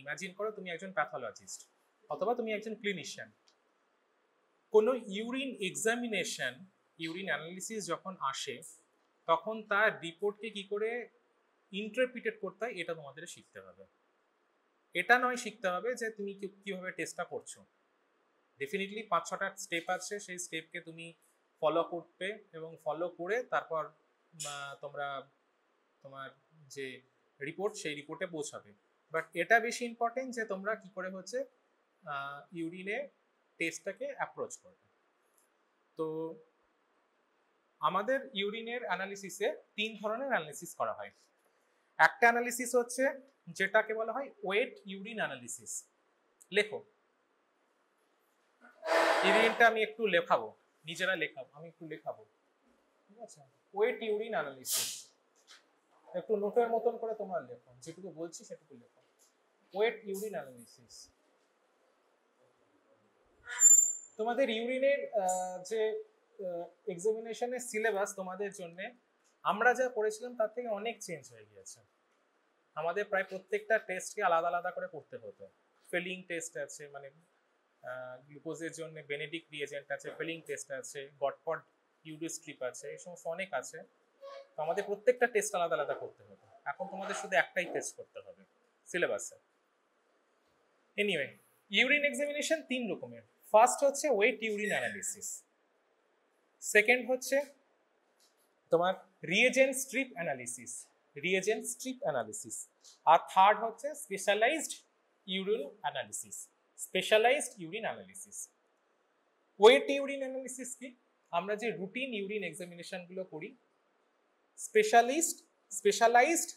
Imagine করো তুমি একজন প্যাথোলজিস্ট অথবা তুমি একজন ক্লিনিশিয়ান, কোনো ইউরিন এক্সামিনেশন, ইউরিন অ্যানালিসিস যখন আসে তখন তার রিপোর্টকে কি করে ইন্টারপ্রিটেট করতে হয় এটা তোমাদের শিখতে হবে। এটা নয় শিখতে হবে যে তুমি কিভাবে টেস্টটা করছো। ডেফিনেটলি 5-6টা স্টেপ আছে, সেই স্টেপকে তুমি ফলো করবে এবং ফলো করে তারপর তোমরা তোমার যে রিপোর্ট সেই রিপোর্টে পৌঁছাবে। বাট এটা বেশি ইম্পর্টেন্ট যে তোমরা কি করে হচ্ছে ইউরিনে টেস্টটাকে অ্যাপ্রোচ করবে। তো আমাদের ইউরিনের অ্যানালিসিসে 3 ধরনের অ্যানালিসিস করা হয়। একটা অ্যানালিসিস হচ্ছে যেটাকে বলা হয় ওয়েট ইউরিন অ্যানালিসিস। লেখো, ইউরিনটা আমি একটু লেখাবো, নিজেরা লেখাবো, আমি একটু লেখাবো, ঠিক আছে? ওয়েট ইউরিন অ্যানালিসিস একটু নোটের মতন করে তোমরা লেখো, যেটুকু বলছি সেটুকু লেখো। Wait urine analysis. তোমাদের ইউরিনের যে এক্সামিনেশনের সিলেবাস তোমাদের জন্য আমরা যা পড়েছিলাম তার থেকে অনেক চেঞ্জ হয়ে গিয়েছে। আমাদের প্রায় প্রত্যেকটা টেস্টকে আলাদা আলাদা করে করতে হতো। ফিলিং টেস্ট আছে, মানে গ্লুকোজের জন্য বেনেডিক্ট রিয়েজেন্ট আছে, ফিলিং টেস্ট আছে, গটপট ইউরিস্ট্রিপ আছে, এই সমস্ত অনেক আছে। তো আমাদের প্রত্যেকটা টেস্ট আলাদা আলাদা করতে হতো। এখন তোমাদের শুধু একটাই টেস্ট করতে হবে সিলেবাসে। এনিওয়ে, ইউরিন এক্সামিনেশন 3 রকমের। ফার্স্ট হচ্ছে ওয়েট ইউরিন অ্যানালিসিস, সেকেন্ড হচ্ছে তোমার reagent strip analysis, reagent strip analysis, আর থার্ড হচ্ছে specialized urine analysis, specialized urine analysis. Wet urine analysis কি? আমরা যে রুটিন ইউরিন এক্সামিনেশনগুলো করি, specialized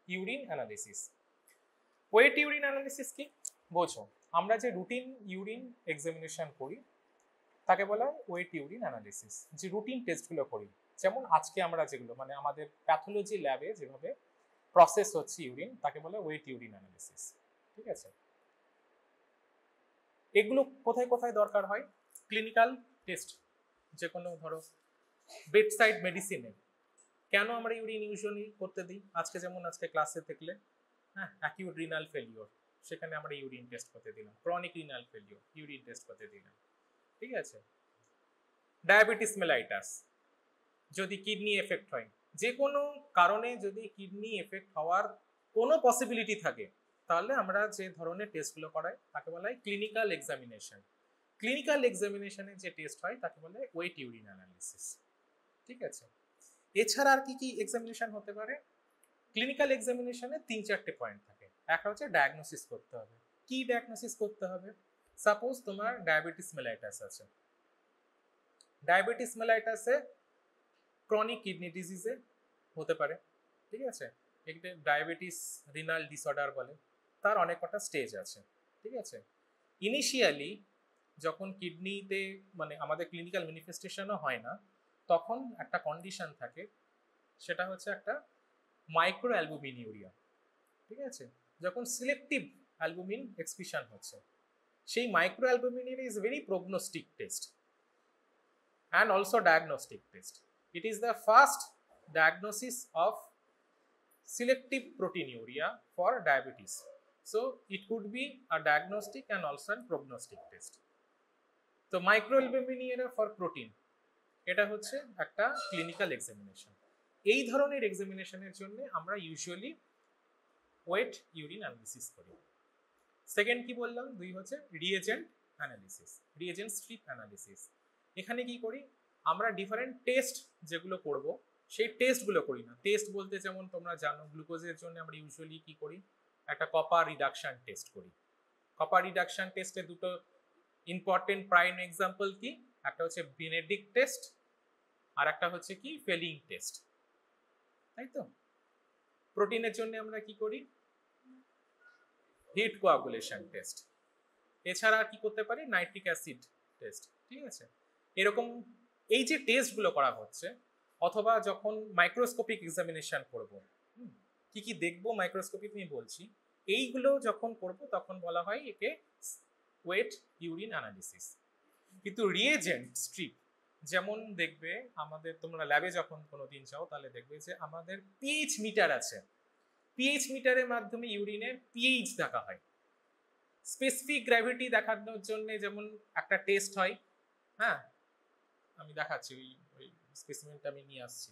urine analysis. Wet urine analysis কি বোঝো? আমরা যে রুটিন ইউরিন এক্সামিনেশন করি তাকে বলা হয় ওয়েট ইউরিন অ্যানালিসিস। যে রুটিন টেস্টগুলো করি, যেমন আজকে আমরা যেগুলো মানে আমাদের প্যাথোলজি ল্যাবে যেভাবে প্রসেস হচ্ছে ইউরিন, তাকে বলে ওয়েট ইউরিন অ্যানালিসিস, ঠিক আছে? এগুলো কোথায় কোথায় দরকার হয়? ক্লিনিক্যাল টেস্ট, যে কোনো ধরো বেডসাইড মেডিসিনে কেন আমরা ইউরিন ইউজুয়ালি করতে দিই? আজকে যেমন আজকে ক্লাসে দেখলে, হ্যাঁ, অ্যাকিউট রিনাল ফেলিওর, সেখানে আমরা ইউরিন টেস্ট করতে দিলাম। Chronic renal failure, urine test করতে দিলাম, ঠিক আছে? ডায়াবেটিস মেলাইটাস, যদি কিডনি এফেক্ট হয়, যে কোনো কারণে যদি কিডনি এফেক্ট হওয়ার কোনো পসিবিলিটি থাকে, তাহলে আমরা যে ধরনের টেস্টগুলো করাই তাকে বলা হয় ক্লিনিক্যাল এক্সামিনেশন। ক্লিনিক্যাল এক্সামিনেশনে যে টেস্ট হয় তাকে বলে ওয়েট ইউরিন অ্যানালিসিস, ঠিক আছে? এছাড়া আর কি কি এক্সামিনেশন হতে পারে? ক্লিনিক্যাল এক্সামিনেশনে 3-4টে পয়েন্ট থাকে। একটা হচ্ছে ডায়াগনোসিস করতে হবে। কি ডায়াগনোসিস করতে হবে? সাপোজ তোমার ডায়াবেটিস মেলাইটাস আছে, ডায়াবেটিস মেলাইটাসে ক্রনিক কিডনি ডিজিজে হতে পারে, ঠিক আছে? একটা ডায়াবেটিস রিনাল ডিসঅর্ডার বলে, তার অনেক কটা স্টেজ আছে, ঠিক আছে? ইনিশিয়ালি যখন কিডনিতে মানে আমাদের ক্লিনিক্যাল ম্যানিফেস্টেশনও হয় না, তখন একটা কন্ডিশন থাকে, সেটা হচ্ছে একটা মাইক্রো অ্যালবুমিনিউরিয়া, ঠিক আছে? যখন সিলেক্টিভ অ্যালবুমিন এক্সক্রিশন হচ্ছে, সেই micro albuminuria is very prognostic test and also diagnostic test. It is the first diagnosis of selective proteinuria for diabetes. So it could be a diagnostic and also a prognostic test. তো মাইক্রোঅ্যালবুমিনিউরিয়া for protein, এটা হচ্ছে একটা clinical examination. এই ধরনের এক্সামিনেশনের জন্য আমরা usually wait urine analysis করি। Second কি বললাম? 2 হচ্ছে reagent analysis, reagent strip analysis. এখানে কি করি? আমরা ডিফারেন্ট টেস্ট যেগুলো করব সেই টেস্টগুলো করি না। টেস্ট বলতে যেমন তোমরা জানো, গ্লুকোজের জন্য আমরা ইউজুয়ালি কি করি? একটা কপার রিডাকশন টেস্ট করি। কপার রিডাকশন টেস্টে দুটো ইম্পর্টেন্ট প্রাইম এক্সাম্পল কি? একটা হচ্ছে বেনেডিক্ট টেস্ট, আর একটা হচ্ছে কি ফেলিং টেস্ট, তাই তো? প্রোটিনের জন্য আমরা কি করি? Heat coagulation test. এছাড়া কি করতে পারি? নাইট্রিক অ্যাসিড টেস্ট, ঠিক আছে? এরকম এই যে টেস্টগুলো করা হচ্ছে, অথবা যখন মাইক্রোস্কোপিক এক্সামিনেশন করব, কি কি দেখবো মাইক্রোস্কোপিক নিয়ে বলছি, এইগুলো যখন করব তখন বলা হয় একে ওয়েট ইউরিন অ্যানালিসিস। কিন্তু রিয়েজেন্ট স্ট্রিপ, যেমন দেখবে আমাদের, তোমরা ল্যাবে যখন কোনো দিন যাও তাহলে দেখবে যে আমাদের পিএইচ মিটার আছে, পিএইচ মিটারের মাধ্যমে ইউরিনের পিএইচ দেখা হয়। স্পেসিফিক গ্র্যাভিটি দেখানোর জন্য যেমন একটা টেস্ট হয়, হ্যাঁ আমি দেখাচ্ছি, ওই স্পেসিমেনটা আমি নিয়ে আসছি,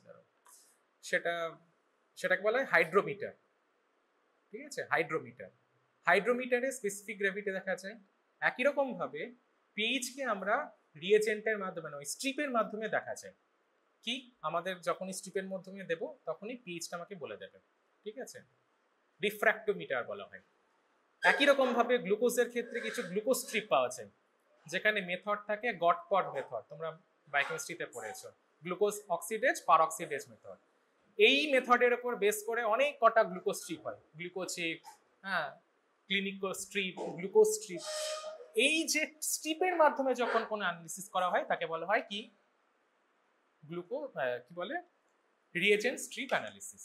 সেটাকে বলা হয় হাইড্রোমিটার। ঠিক আছে, হাইড্রোমিটারে স্পেসিফিক গ্র্যাভিটি দেখা যায়। একই রকম ভাবে পিএইচকে আমরা রিএজেন্টের মাধ্যমে নয়, স্ট্রিপের মাধ্যমে দেখা যায়। কি আমাদের যখনই স্ট্রিপের মাধ্যমে দেব তখনই পিএইচটা আমাকে বলে দেবে। ঠিক আছে, রিফ্র্যাক্টোমিটার বলা হয়। একই রকম ভাবে গ্লুকোজের ক্ষেত্রে কিছু গ্লুকোজ স্ট্রিপ পাওয়া যায়, যেখানে মেথড থাকে গটপট মেথড, তোমরা বায়োকেমিস্ট্রিতে পড়েছো, গ্লুকোজ অক্সিডেজ পারঅক্সিডেজ মেথড। এই মেথডের উপর বেস করে অনেক কটা গ্লুকোজ স্ট্রিপ হয়, গ্লুকোচিপ, হ্যাঁ ক্লিনিকো স্ট্রিপ, গ্লুকোজ স্ট্রিপ। এই যে স্ট্রিপের মাধ্যমে যখন কোনো অ্যানালিসিস করা হয় তাকে বলা হয় কি কি বলে রিএজেন্ট স্ট্রিপ অ্যানালিসিস।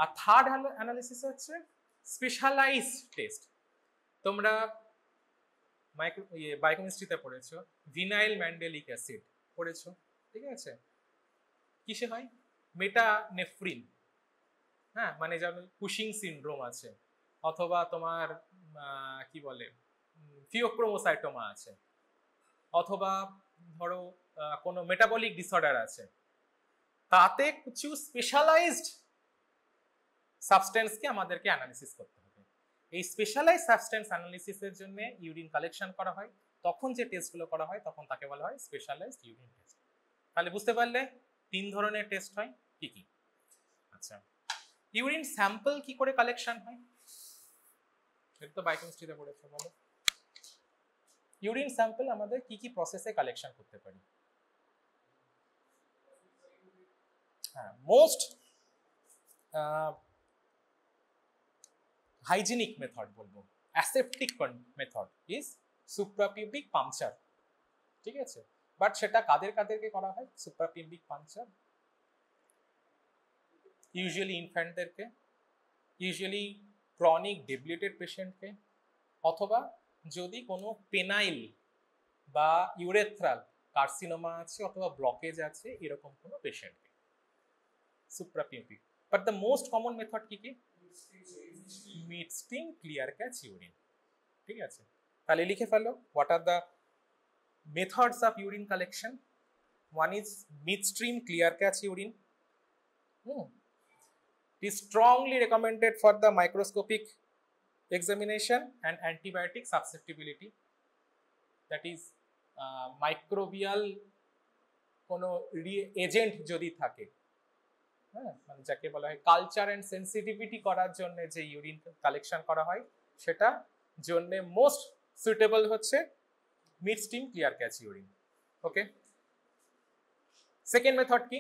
আর থার্ড অ্যানালিসিস হচ্ছে স্পেশালাইজড টেস্ট। তোমরা বায়োকেমিস্ট্রিতে পড়েছো ভিনাইল ম্যান্ডেলিক অ্যাসিড পড়েছো, ঠিক আছে, কিসে হয় মেটানেফ্রিন, হ্যাঁ মানে যেমন কুশিং সিনড্রোম আছে, অথবা তোমার কি বলে ফিওক্রোমোসাইটোমা আছে, অথবা ধরো কোনো মেটাবলিক ডিসঅর্ডার আছে, তাতে কিছু স্পেশালাইজড সাবস্টেন্সকে আমাদেরকে অ্যানালিসিস করতে হবে। এই স্পেশালাইজ সাবস্টেন্স অ্যানালিসিসের জন্য ইউরিন কালেকশন করা হয়, তখন যে টেস্টগুলো করা হয় তখন তাকে বলা হয় স্পেশালাইজড ইউরিন টেস্ট। তাহলে বুঝতে পারলে 3 ধরনের টেস্ট হয় কি কি। আচ্ছা, ইউরিন স্যাম্পল কি করে কালেকশন হয়, এটা তো বায়োকেমিস্ট্রিতে পড়েছো, বলো। ইউরিন স্যাম্পল আমাদের কি কি প্রসেসে কালেকশন করতে পারি? হ্যাঁ, মোস্ট হাইজিনিক মেথড বলবো, অ্যাসেপ্টিক মেথড ইজ সুপ্রাপিউবিক পাংচার। ঠিক আছে, বাট সেটা কাদেরকে করা হয়? সুপ্রাপিউবিক পাংচার ইউজুয়ালি ইনফ্যান্টদেরকে, ইউজুয়ালি ক্রনিক ডেবিলিটেড পেশেন্টকে, অথবা যদি কোনো পেনাইল বা ইউরেথ্রাল কার্সিনোমা আছে অথবা ব্লকেজ আছে এরকম কোনো পেশেন্টকে suprapubic. But the most common method কি কি? Midstream clear catch urine. ঠিক আছে, তাহলে লিখে ফেলো, what are the methods of urine collection? One is midstream clear catch urine. It is strongly recommended for the microscopic examination and antibiotic susceptibility, that is microbial কোনো agent যদি থাকে, হ্যাঁ মানে যাকে বলা হয় কালচার অ্যান্ড সেন্সিটিভিটি করার জন্য যে ইউরিন কালেকশন করা হয় সেটা জন্য মোস্ট সুইটেবল হচ্ছে midstream clear catch urine. ওকে, সেকেন্ড মেথড কি?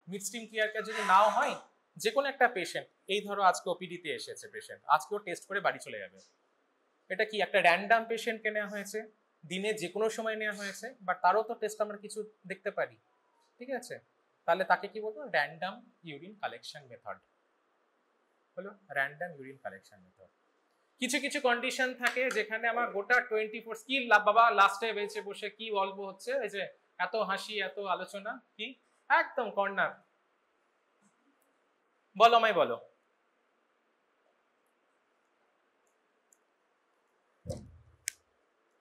মিডস্ট্রিম ক্লিয়ার ক্যাচ যদি নাও হয়, যে কোনো একটা পেশেন্ট, এই ধরো আজকে ওপিডিতে এসেছে পেশেন্ট, আজকেও টেস্ট করে বাড়ি চলে যাবে, এটা কি একটা র্যান্ডাম পেশেন্টকে নেওয়া হয়েছে, দিনে যে কোনো সময় নেওয়া হয়েছে, বাট তারও তো টেস্ট আমরা কিছু দেখতে পারি। ঠিক আছে, তাহলে তাকে কি বলবো? র্যান্ডাম ইউরিন কালেকশন মেথড হলো র্যান্ডাম ইউরিন কালেকশন মেথড। কিছু কিছু কন্ডিশন থাকে যেখানে আমার গোটা 24 কি বাবা লাস্টে বেঁচে বসে কি বলবো হচ্ছে, এই যে এত হাসি এত আলোচনা, কি একদম কর্নার, বলো আমায় বলো।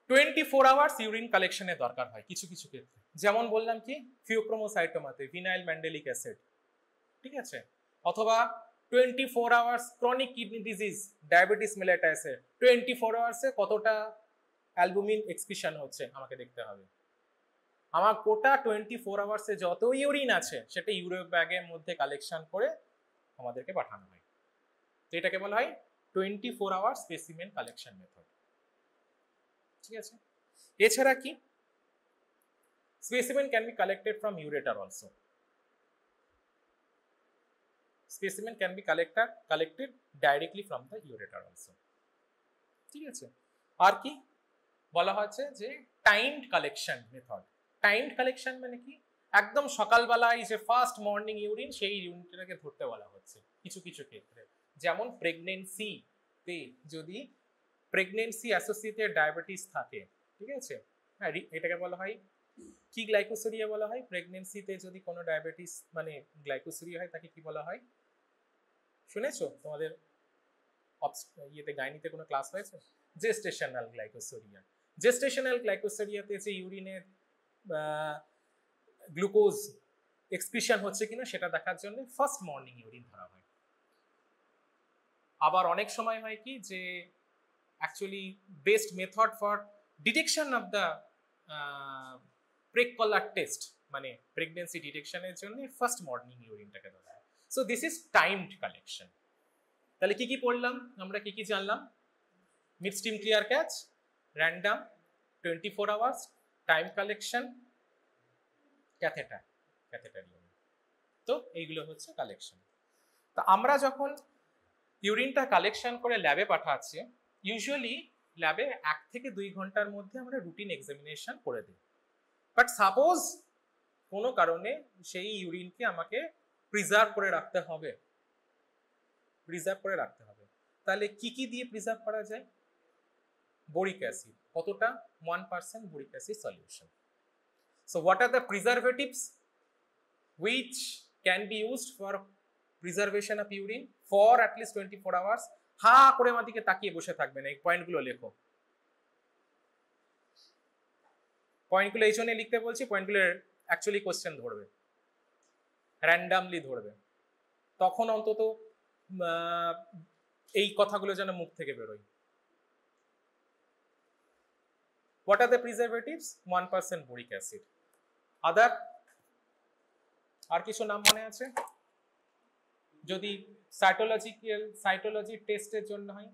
টোয়েন্টি-4 আওয়ার্স ইউরিন কালেকশনের দরকার হয় কিছু কিছু ক্ষেত্রে, যেমন বললাম কি ফিওক্রোমোসাইটোমাতে ভিনাইল ম্যান্ডেলিক অ্যাসিড। ঠিক আছে, অথবা 24 hours chronic kidney disease diabetes মেলিটাসে 24 আওয়ার্সে কতটা অ্যালবুমিন এক্সক্রিশন হচ্ছে আমাকে দেখতে হবে। আমার কোটা 24 আওয়ার্সে যত ইউরিন আছে সেটা ইউরো ব্যাগের মধ্যে কালেকশন করে আমাদেরকে পাঠানো হয়, তো এটাকে বলা হয় 24 আওয়ার স্পেসিমেন কালেকশন মেথড। ঠিক আছে, এছাড়া কি specimen can be collected from ureter also. Specimen can be collected directly from the ureter also. ঠিক আছে, আর কি বলা হচ্ছে যে timed collection method. Timed collection মানে কি? একদম সকালবেলায় যে ফার্স্ট মর্নিং ইউরিন, সেই ইউরিনটাকে ধরতে বলা হচ্ছে কিছু কিছু ক্ষেত্রে, যেমন প্রেগনেন্সিতে যদি প্রেগনেন্সি অ্যাসোসিয়েটেড ডায়াবেটিস থাকে। ঠিক আছে, হ্যাঁ এটাকে বলা হয় কি গ্লাইকোসুরিয়া বলা হয়। প্রেগনেন্সিতে যদি কোনো ডায়াবেটিস মানে গ্লাইকোসুরিয়া হয় তাকে কি বলা হয়? শুনেছো তোমাদের ইয়েতে গাইনিতে কোনো ক্লাস হয়েছে? জেস্টেশনাল গ্লাইকোসোরিয়া। জেস্টেশনাল গ্লাইকোসোরিয়াতে যে ইউরিনের গ্লুকোজ এক্সক্রিশন হচ্ছে কিনা সেটা দেখার জন্য ফার্স্ট মর্নিং ইউরিন ধরা হয়। আবার অনেক সময় হয় কি যে actually best method for detection of the প্রেকলার টেস্ট, মানে প্রেগনেন্সি ডিটেকশনের জন্য ফার্স্ট মর্নিং ইউরিনটাকে ধরা হয়। So this is timed collection. তাহলে কি কি পড়লাম আমরা, কি কি জানলাম? Mid stream clear catch, random, 24 hours, time collection, catheter urine. তো এইগুলো হচ্ছে কালেকশন। তো আমরা যখন ইউরিনটা কালেকশন করে ল্যাবে পাঠাচ্ছি, ইউজুয়ালি ল্যাবে 1 থেকে 2 ঘন্টার মধ্যে আমরা রুটিন এক্সামিনেশন করে দিই। বাট সাপোজ কোনো কারণে সেই ইউরিনকে আমাকে প্রিজার্ভ করে রাখতে হবে, তাহলে কি কি দিয়ে প্রিজার্ভ করা যায়? Boric acid. কতটা? 1% boric acid solution. So what are the preservatives which can be used for preservation of urine for at least 24 hours? হা করে আমার দিকে তাকিয়ে বসে থাকবেন, এই পয়েন্টগুলো লেখো। পয়েন্টগুলো এই জন্য লিখতে বলছি, পয়েন্টগুলো অ্যাকচুয়ালি কোশ্চেন ধরবে, র্যান্ডামলি ধরবে, তখন অন্তত এই কথাগুলো যেন মুখ থেকে বেরোয়। What are the preservatives? 1% boric acid. Other? আর কিছু নাম মনে আছে? যদি সাইটোলজি টেস্টের জন্য হয়,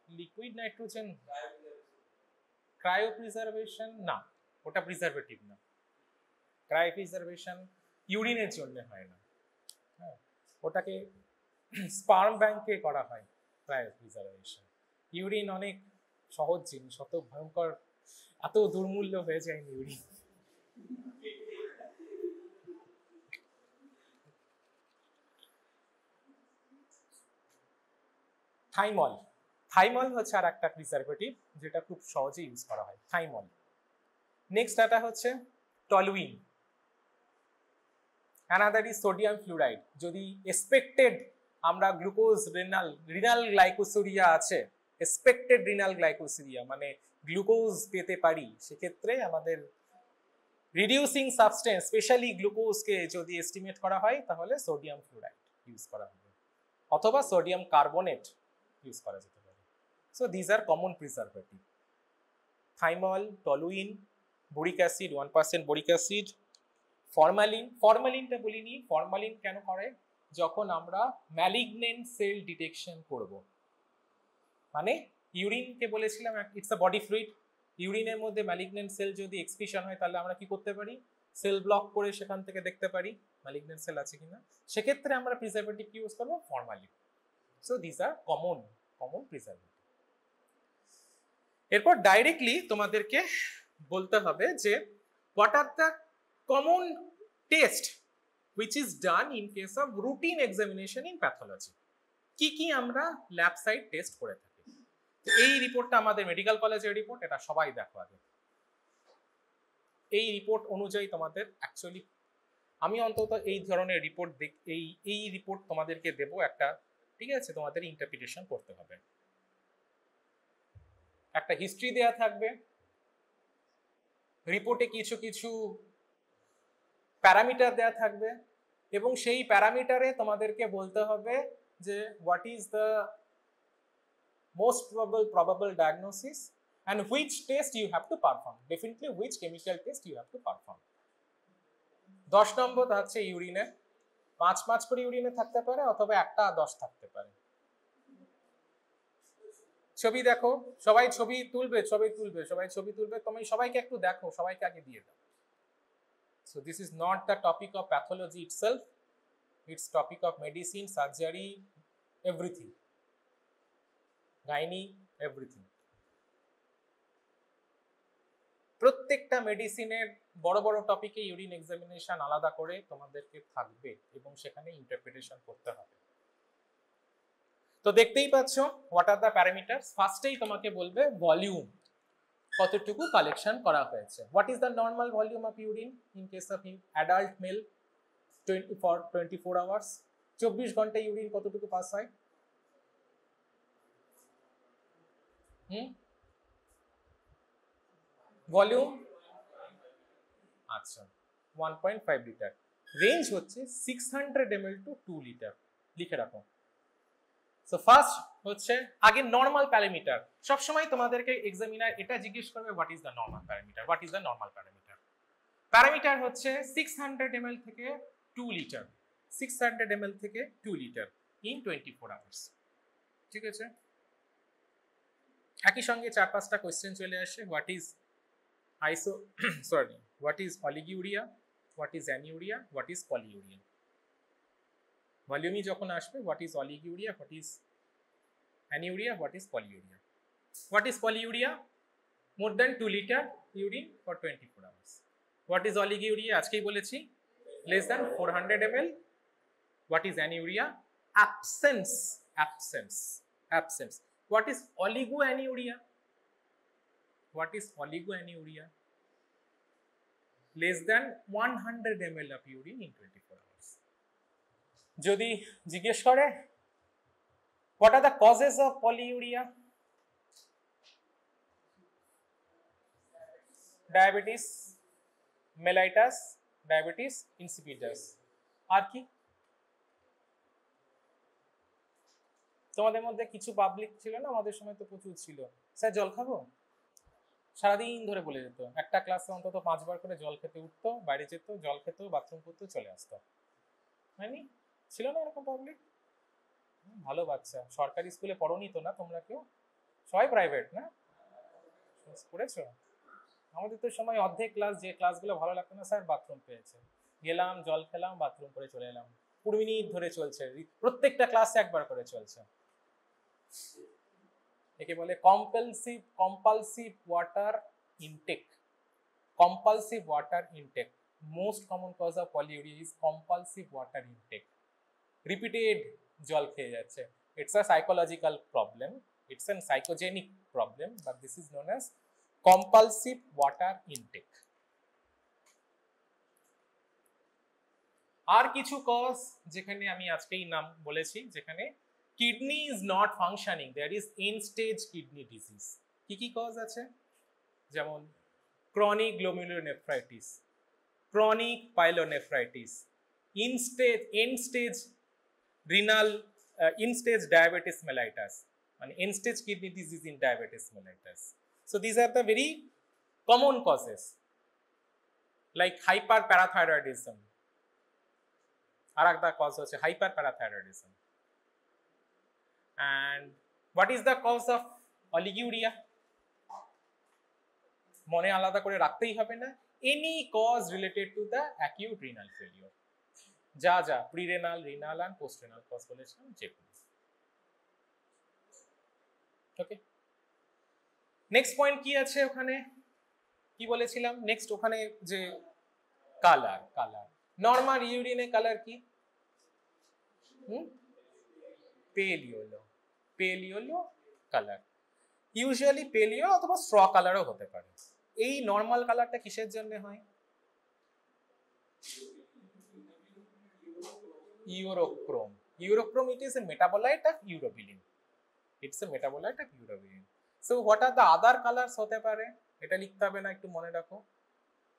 লিকুইড নাইট্রোজেন, ক্রায়োপ্রিজারভেশন, না ওটা প্রিজারভেটিভ না। ক্রায়োপ্রিজারভেশন ইউরিনের জন্য হয় না, হ্যাঁ, ওটাকে স্পার্ম ব্যাংকে করা হয় ক্রায়োপ্রিজারভেশন। ইউরিন অনেক সহজ জিনিস, অত ভয়ঙ্কর, এত দুর্মূল্য হয়ে যায় ইউরিন। থাইমল হচ্ছে আর একটা প্রিজারভেটিভ যেটা খুব সহজে ইউজ করা হয়, থাইমল। নেক্সট এটা হচ্ছে toluene, another is sodium fluoride. যদি এক্সপেক্টেড আমরা গ্লুকোজ রিনাল গ্লাইকোসুরিয়া আছে, এক্সপেক্টেড রিনাল গ্লাইকোসুরিয়া মানে গ্লুকোজ পেতে পারি, সেক্ষেত্রে আমাদের রিডিউসিং সাবস্টেন্স স্পেশালি গ্লুকোজকে যদি এস্টিমেট করা হয় তাহলে সোডিয়াম ফ্লুরাইড ইউজ করা হবে, অথবা সোডিয়াম কার্বনেট ইউজ করা যেতে পারে। So these are common preservative, thymol, toluene, boric acid 1% boric acid, ফরমালিনটা বলিনি। ফরমালিন কেন করে? যখন আমরা ম্যালিগনেন্ট সেল ডিটেকশন করব, মানে ইউরিনকে বলেছিলাম ইটস আ বডি ফ্লুইড, ইউরিনের মধ্যে ম্যালিগনেন্ট সেল যদি এক্সক্রিশন হয় তাহলে আমরা কি করতে পারি? সেল ব্লক করে সেখান থেকে দেখতে পারি ম্যালিগনেন্ট সেল আছে কিনা, সেক্ষেত্রে আমরা প্রিজারভেটিভ ইউজ করবো formalin. So this are common preservative. এরপর ডাইরেক্টলি তোমাদেরকে বলতে হবে যে what are the common test which is done in case of routine examination in pathology। কি কি আমরা ল্যাব সাইড টেস্ট করে থাকি। এই রিপোর্টটা আমাদের মেডিকেল কলেজের রিপোর্ট, এটা সবাই দেখো আগে। এই রিপোর্ট অনুযায়ী তোমাদের অ্যাকচুয়ালি আমি অন্তত এই ধরনের রিপোর্ট এই রিপোর্ট তোমাদেরকে দেব একটা, ঠিক আছে? তোমাদের ইন্টারপ্রিটেশন করতে হবে। একটা হিস্ট্রি দেয়া থাকবে, রিপোর্টে কিছু প্যারামিটার দেয়া থাকবে, এবং সেই প্যারামিটারে তোমাদেরকে বলতে হবে যে what is the most probable diagnosis and which test you have to perform, definitely which chemical test you have to perform। 10 নম্বর থাকছে ইউরিনে, 5 করে ইউরিনে থাকতে পারে, অথবা 1-10 থাকতে পারে। ছবি দেখো, সবাই ছবি তুলবে, তুমি সবাইকে একটু দেখো, সবাইকে আগে দিয়ে দাও। So this is not the topic of pathology itself, it's topic of medicine, surgery, everything, gynae, everything। প্রত্যেকটা মেডিসিনের বড় বড় টপিকে ইউরিন এক্সামিনেশন আলাদা করে তোমাদেরকে থাকবে, এবং সেখানে ইন্টারপ্রিটেশন করতে হবে। তো দেখতেই পাচ্ছ হোয়াট আর দ্য প্যারামিটারস। ফার্স্টেই তোমাকে বলবে ভলিউম, কতটুকু কালেকশন করা হয়েছে। What is the normal volume of urine in case of adult male for 24 hours? 24 ঘন্টায় ইউরিন কতটুকু পাস হয়? ভলিউম আচ্ছা 1.5 লিটার, রেঞ্জ হচ্ছে 600 ml টু 2 লিটার, লিখে রাখো। সো ফার্স্ট হচ্ছে আগে নরমাল প্যারামিটার, সবসময় তোমাদেরকে এক্সামিনার এটা জিজ্ঞেস করবে what is the normal parameter, what is the normal parameter. Parameter হচ্ছে 600 ml থেকে 2 লিটার, 600 ml থেকে 2 লিটার ইন 24 আওয়ার্স। ঠিক আছে, একই সঙ্গে 4-5টা কোয়েশ্চেন চলে আসে, what is iso sorry what is oliguria, what is anuria, what is polyuria. ভলিউমই যখন আসবে what is oliguria, what is anuria, what is polyuria. What is polyuria? More than 2 litre urine for 24 hours. What is oliguria? আজকেই বলেছি less than 400 ml। What is anuria? Absence, absence, absence. What is oligoanuria? What is oligoanuria? Less than 100 ml of urine in 24 hours. যদি জিজ্ঞেস করে what are the causes of polyuria? Diabetes mellitus, diabetes insipidus। আর কি? তোমাদের মধ্যে কিছু public ছিল না, আমাদের সময় তো প্রচুর ছিল, স্যার জল খাবো, সারাদিন ধরে বলে যেত, একটা ক্লাসে অন্তত 5 বার করে জল খেতে উঠতো, বাইরে যেত, জল খেত, বাথরুম করতো, চলে আসতো। হয়নি? ছিল না এরকম পাবলিক? ভালো বাচ্চা। সরকারি স্কুলে পড়োনি তো না তোমরা কেউ? সবাই প্রাইভেট না? পড়েছো? আমাদের তো সময় অর্ধেক ক্লাস, যে ক্লাসগুলো ভালো লাগতো না, স্যার বাথরুম পেয়েছে, গেলাম, জল খেলাম, বাথরুম করে চলে এলাম। 20 মিনিট ধরে চলছে, প্রত্যেকটা ক্লাসে একবার করে চলছে। একে বলে compulsive water intake. Compulsive water intake, most common cause of polyuria is compulsive water intake. Repeated জল খেয়ে যাচ্ছে। It's a psychological problem, it's an psychogenic problem, but this is known as compulsive water intake. আর কিছু cause যেখানে আমি আজকেই নাম বলেছি, যেখানে kidney is not functioning, there is end stage kidney disease. কি কি কজ আছে? যেমন chronic glomerulonephritis, chronic pyelonephritis, end stage renal, and stage diabetes mellitus, মানে end stage kidney disease in diabetes mellitus. So this are the very common causes, like hyperparathyroidism. আর একটা cause হচ্ছে hyperparathyroidism. And what is the cause of oliguria? মনে আলাদা করে রাখতেই হবে না, any cause related to the acute renal failure. যা যা prerenal, renal and postrenal cause বলেছিলাম যেগুলো। ওকে, নেক্সট পয়েন্ট কি আছে ওখানে? কি বলেছিলাম নেক্সট ওখানে? যে কালার, কালার নরমাল ইউরিনে কালার কি? পেল ইয়েলো, পেল ইয়েলো কালার। ইউজুয়ালি পেল ইয়েলো অথবা স্ট্র কালারও হতে পারে। এই নরমাল কালারটা কিসের জন্য হয়? ইউরোক্রোম। ইউরোক্রোম, it is a metabolite of urobilin. It's a metabolite of urobilin. So what are the other colors হতে পারে? এটা লিখতে হবে না, একটু মনে রাখো।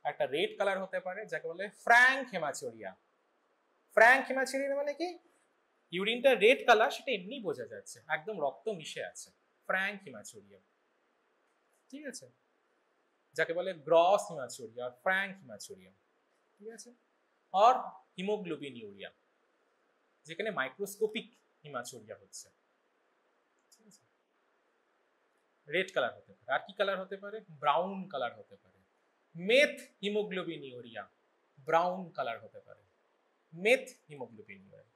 একটা রেড কালার হতে পারে যাকে বলে ফ্র্যাঙ্ক হেমাচুরিয়া। ফ্র্যাঙ্ক হেমাচুরিয়া মানে কি? ইউরিনটা রেড কালার, সেটা এমনি বোঝা যাচ্ছে, একদম রক্ত মিশে আছে, ফ্র্যাঙ্ক হেমাচুরিয়া। ঠিক আছে, যাকে বলে গ্রস হিমাচুরিয়া, ফ্র্যাঙ্ক হিমাচুরিয়া। ঠিক আছে, আর হিমোগ্লোবিন ইউরিয়া, যেখানে মাইক্রোস্কোপিক হিমাচুরিয়া হচ্ছে। ঠিক আছে, রেড কালার হতে পারে। আর কি কালার হতে পারে? ব্রাউন কালার হতে পারে। Methaemoglobinuria, brown colour হতে পারে, মেথ হিমোগ্লোবিন ইউরিয়া।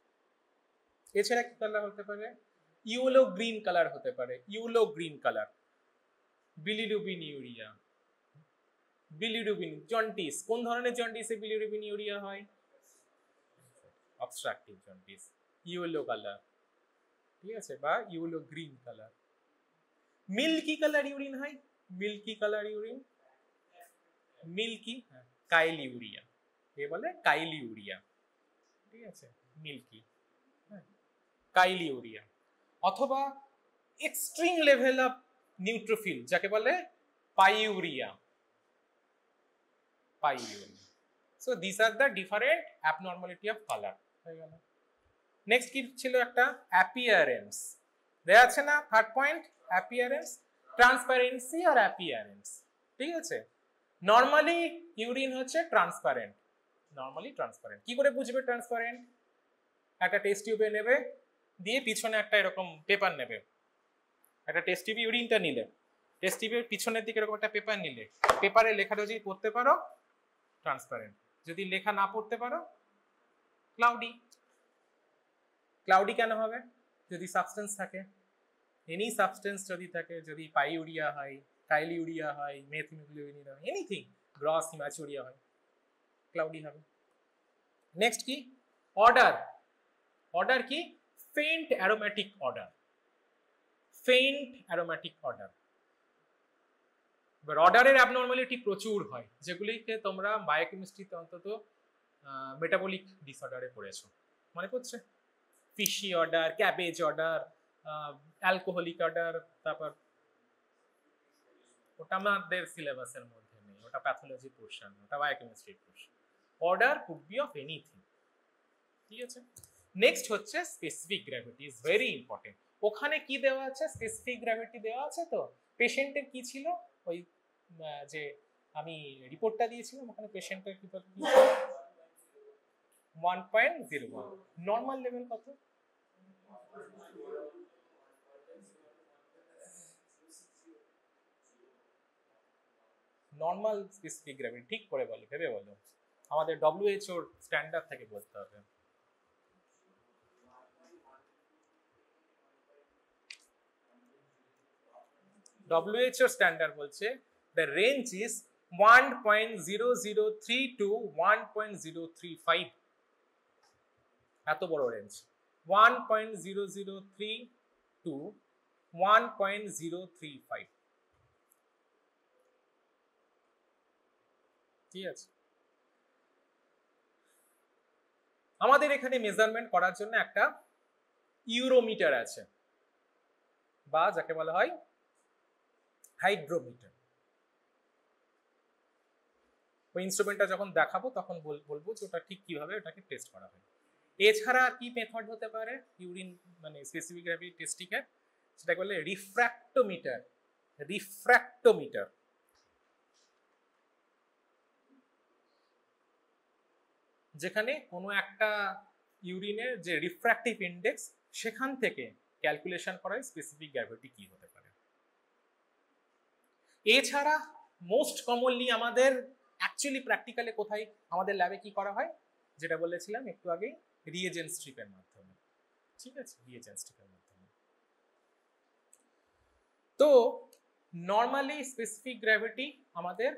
এছাড়া কি কালার হতে পারে? ইউলো গ্রিন কালার হতে পারে, yellow green colour. Bilirubinuria, bilirubin. Jaundice, কোন ধরনের জন্ডিসে বিলিরুবিন ইউরিয়া হয়? Obstructive jaundice, yellow colour. ঠিক আছে, বা yellow green colour. Milky colour urine হয়, milky colour urine, milky chyluria, এ বলে কাইল ইউরিয়া। ঠিক আছে, মিল্কি। কাইলিউরিয়া, অথবা এক্সট্রিম লেভেল অফ নিউট্রোফিল যাকে বলে pyuria. So this are the different abnormality of colour. হয়ে গেল। নেক্সট কি ছিল একটা অ্যাপিয়ারেন্স দেয়া আছে না, থার্ড পয়েন্ট অ্যাপিয়ারেন্স, ট্রান্সপারেন্সি আর অ্যাপিয়ারেন্স। ঠিক আছে, নর্মালি ইউরিন হচ্ছে ট্রান্সপারেন্ট, নর্মালি ট্রান্সপারেন্ট। কি করে বুঝবে ট্রান্সপারেন্ট? একটা টেস্ট টিউবে নেবে, দিয়ে পিছনে একটা এরকম পেপার নেবে, একটা টেস্ট টিউবে ইউরিনটা নিলে, টেস্ট টিউবের পিছনের দিকে এরকম একটা পেপার নিলে, পেপারে লেখাটা যদি পড়তে পারো ট্রান্সপারেন্ট, যদি লেখা না পড়তে পারো ক্লাউডি। ক্লাউডি কেন হবে? যদি সাবস্টেন্স থাকে, এনি সাবস্টেন্স যদি থাকে, যদি পাইউরিয়া হয়, কাইলিউরিয়া হয়, মেথিলিউরিন হয়, এনিথিং, গ্রস হিমাচুরিয়া হয়, ক্লাউডি হবে। নেক্সট কি? অর্ডার। অর্ডার কি? Faint aromatic order, faint aromatic order. এবার অর্ডারের অ্যাবনর্মালিটি প্রচুর হয়, যেগুলিকে তোমরা বায়োকেমিস্ট্রিতে অন্তত মেটাবলিক ডিসঅর্ডারে পড়েছো, মনে পড়ছে? Fishy order, cabbage order, alcoholic order, তারপর ওটা আমাদের সিলেবাসের মধ্যে নেই, ওটা প্যাথোলজি পোর্শন, ওটা biochemistry portion. Order could be of anything. ঠিক আছে, নেক্সট হচ্ছে specific gravity, is very important. ওখানে কি দেওয়া আছে? স্পেসিফিক গ্র্যাভিটি দেওয়া আছে। তো পেশেন্টের কি ছিল, ওই যে আমি রিপোর্টটা দিয়েছিলাম, ওখানে পেশেন্টের কি 1.01, নর্মাল লেভেল কত? নর্মাল স্পেসিফিক গ্র্যাভিটি ঠিক করে বলো, ভেবে বলো, আমাদের WHO স্ট্যান্ডার্ড থেকে বলতে হবে। WHO স্ট্যান্ডার্ড বলছে the range is 1.003 to 1.035, এত বড় রেঞ্জ, 1.003 to 1.035। ঠিক আছে, আমাদের এখানে মেজারমেন্ট করার জন্য একটা ইউরোমিটার আছে, বা যাকে বলা হয় হাইড্রোমিটার। ওই ইনস্ট্রুমেন্টটা যখন দেখাবো তখন বলবো যে ওটা ঠিক কিভাবে ওটাকে টেস্ট করা হয়। এছাড়া কি মেথড হতে পারে ইউরিন মানে স্পেসিফিক গ্র্যাভিটি টেস্টিংয়ের? সেটা বলে রিফ্র্যাক্টোমিটার। রিফ্র্যাক্টোমিটার যেখানে কোনো একটা ইউরিনের যে রিফ্র্যাক্টিভ ইন্ডেক্স, সেখান থেকে ক্যালকুলেশন করা হয় স্পেসিফিক গ্র্যাভিটি কি হতে পারে। এছাড়া মোস্ট কমনলি আমাদের অ্যাকচুয়ালি প্র্যাকটিক্যালে কোথায় আমাদের ল্যাবে কি করা হয়, যেটা বলেছিলাম একটু আগেই, রিএজেন্ট স্ট্রিপের মাধ্যমে। ঠিক আছে, রিএজেন্ট স্ট্রিপের মাধ্যমে। তো নর্মালি স্পেসিফিক গ্র্যাভিটি আমাদের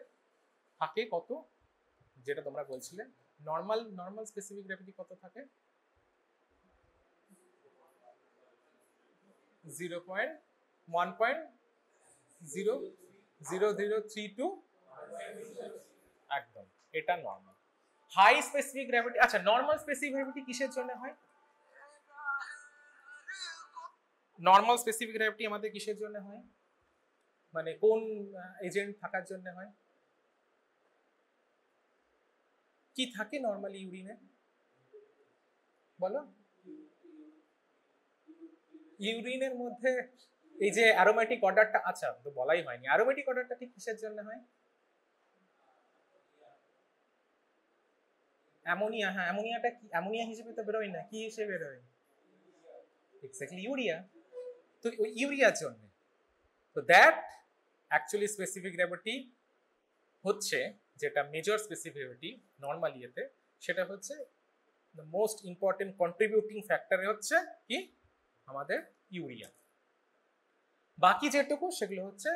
থাকে কত, যেটা তোমরা বলছিলে, নর্মাল স্পেসিফিক গ্র্যাভিটি কত থাকে? 0.1.00032, একদম, এটা নর্মাল। হাই স্পেসিফিক গ্র্যাভিটি, আচ্ছা নর্মাল স্পেসিফিক গ্র্যাভিটি কিসের জন্য হয়? নর্মাল স্পেসিফিক গ্র্যাভিটি আমাদের কিসের জন্য হয়, মানে কোন এজেন্ট থাকার জন্য হয়? কি থাকে নর্মালি ইউরিনে বলো? ইউরিনের মধ্যে এই যে অ্যারোমেটিক অর্ডারটা, আচ্ছা তো বলাই হয়নি, অ্যারোমেটিক অর্ডারটা ঠিক কিসের জন্য হয়? অ্যামোনিয়া। হ্যাঁ, অ্যামোনিয়াটা কি অ্যামোনিয়া হিসেবে তো বেরোয় না, কি হিসেবে বেরোয়? Exactly urea. তো ওই ইউরিয়ার জন্য, তো দ্যাট অ্যাকচুয়ালি স্পেসিফিক গ্র্যাভিটি হচ্ছে, যেটা মেজর স্পেসিফিক গ্র্যাভিটি নর্মালি এতে, সেটা হচ্ছে দ্য মোস্ট ইম্পর্টেন্ট কন্ট্রিবিউটিং ফ্যাক্টরে হচ্ছে কি আমাদের ইউরিয়া। বাকি যেটুকু সেগুলো হচ্ছে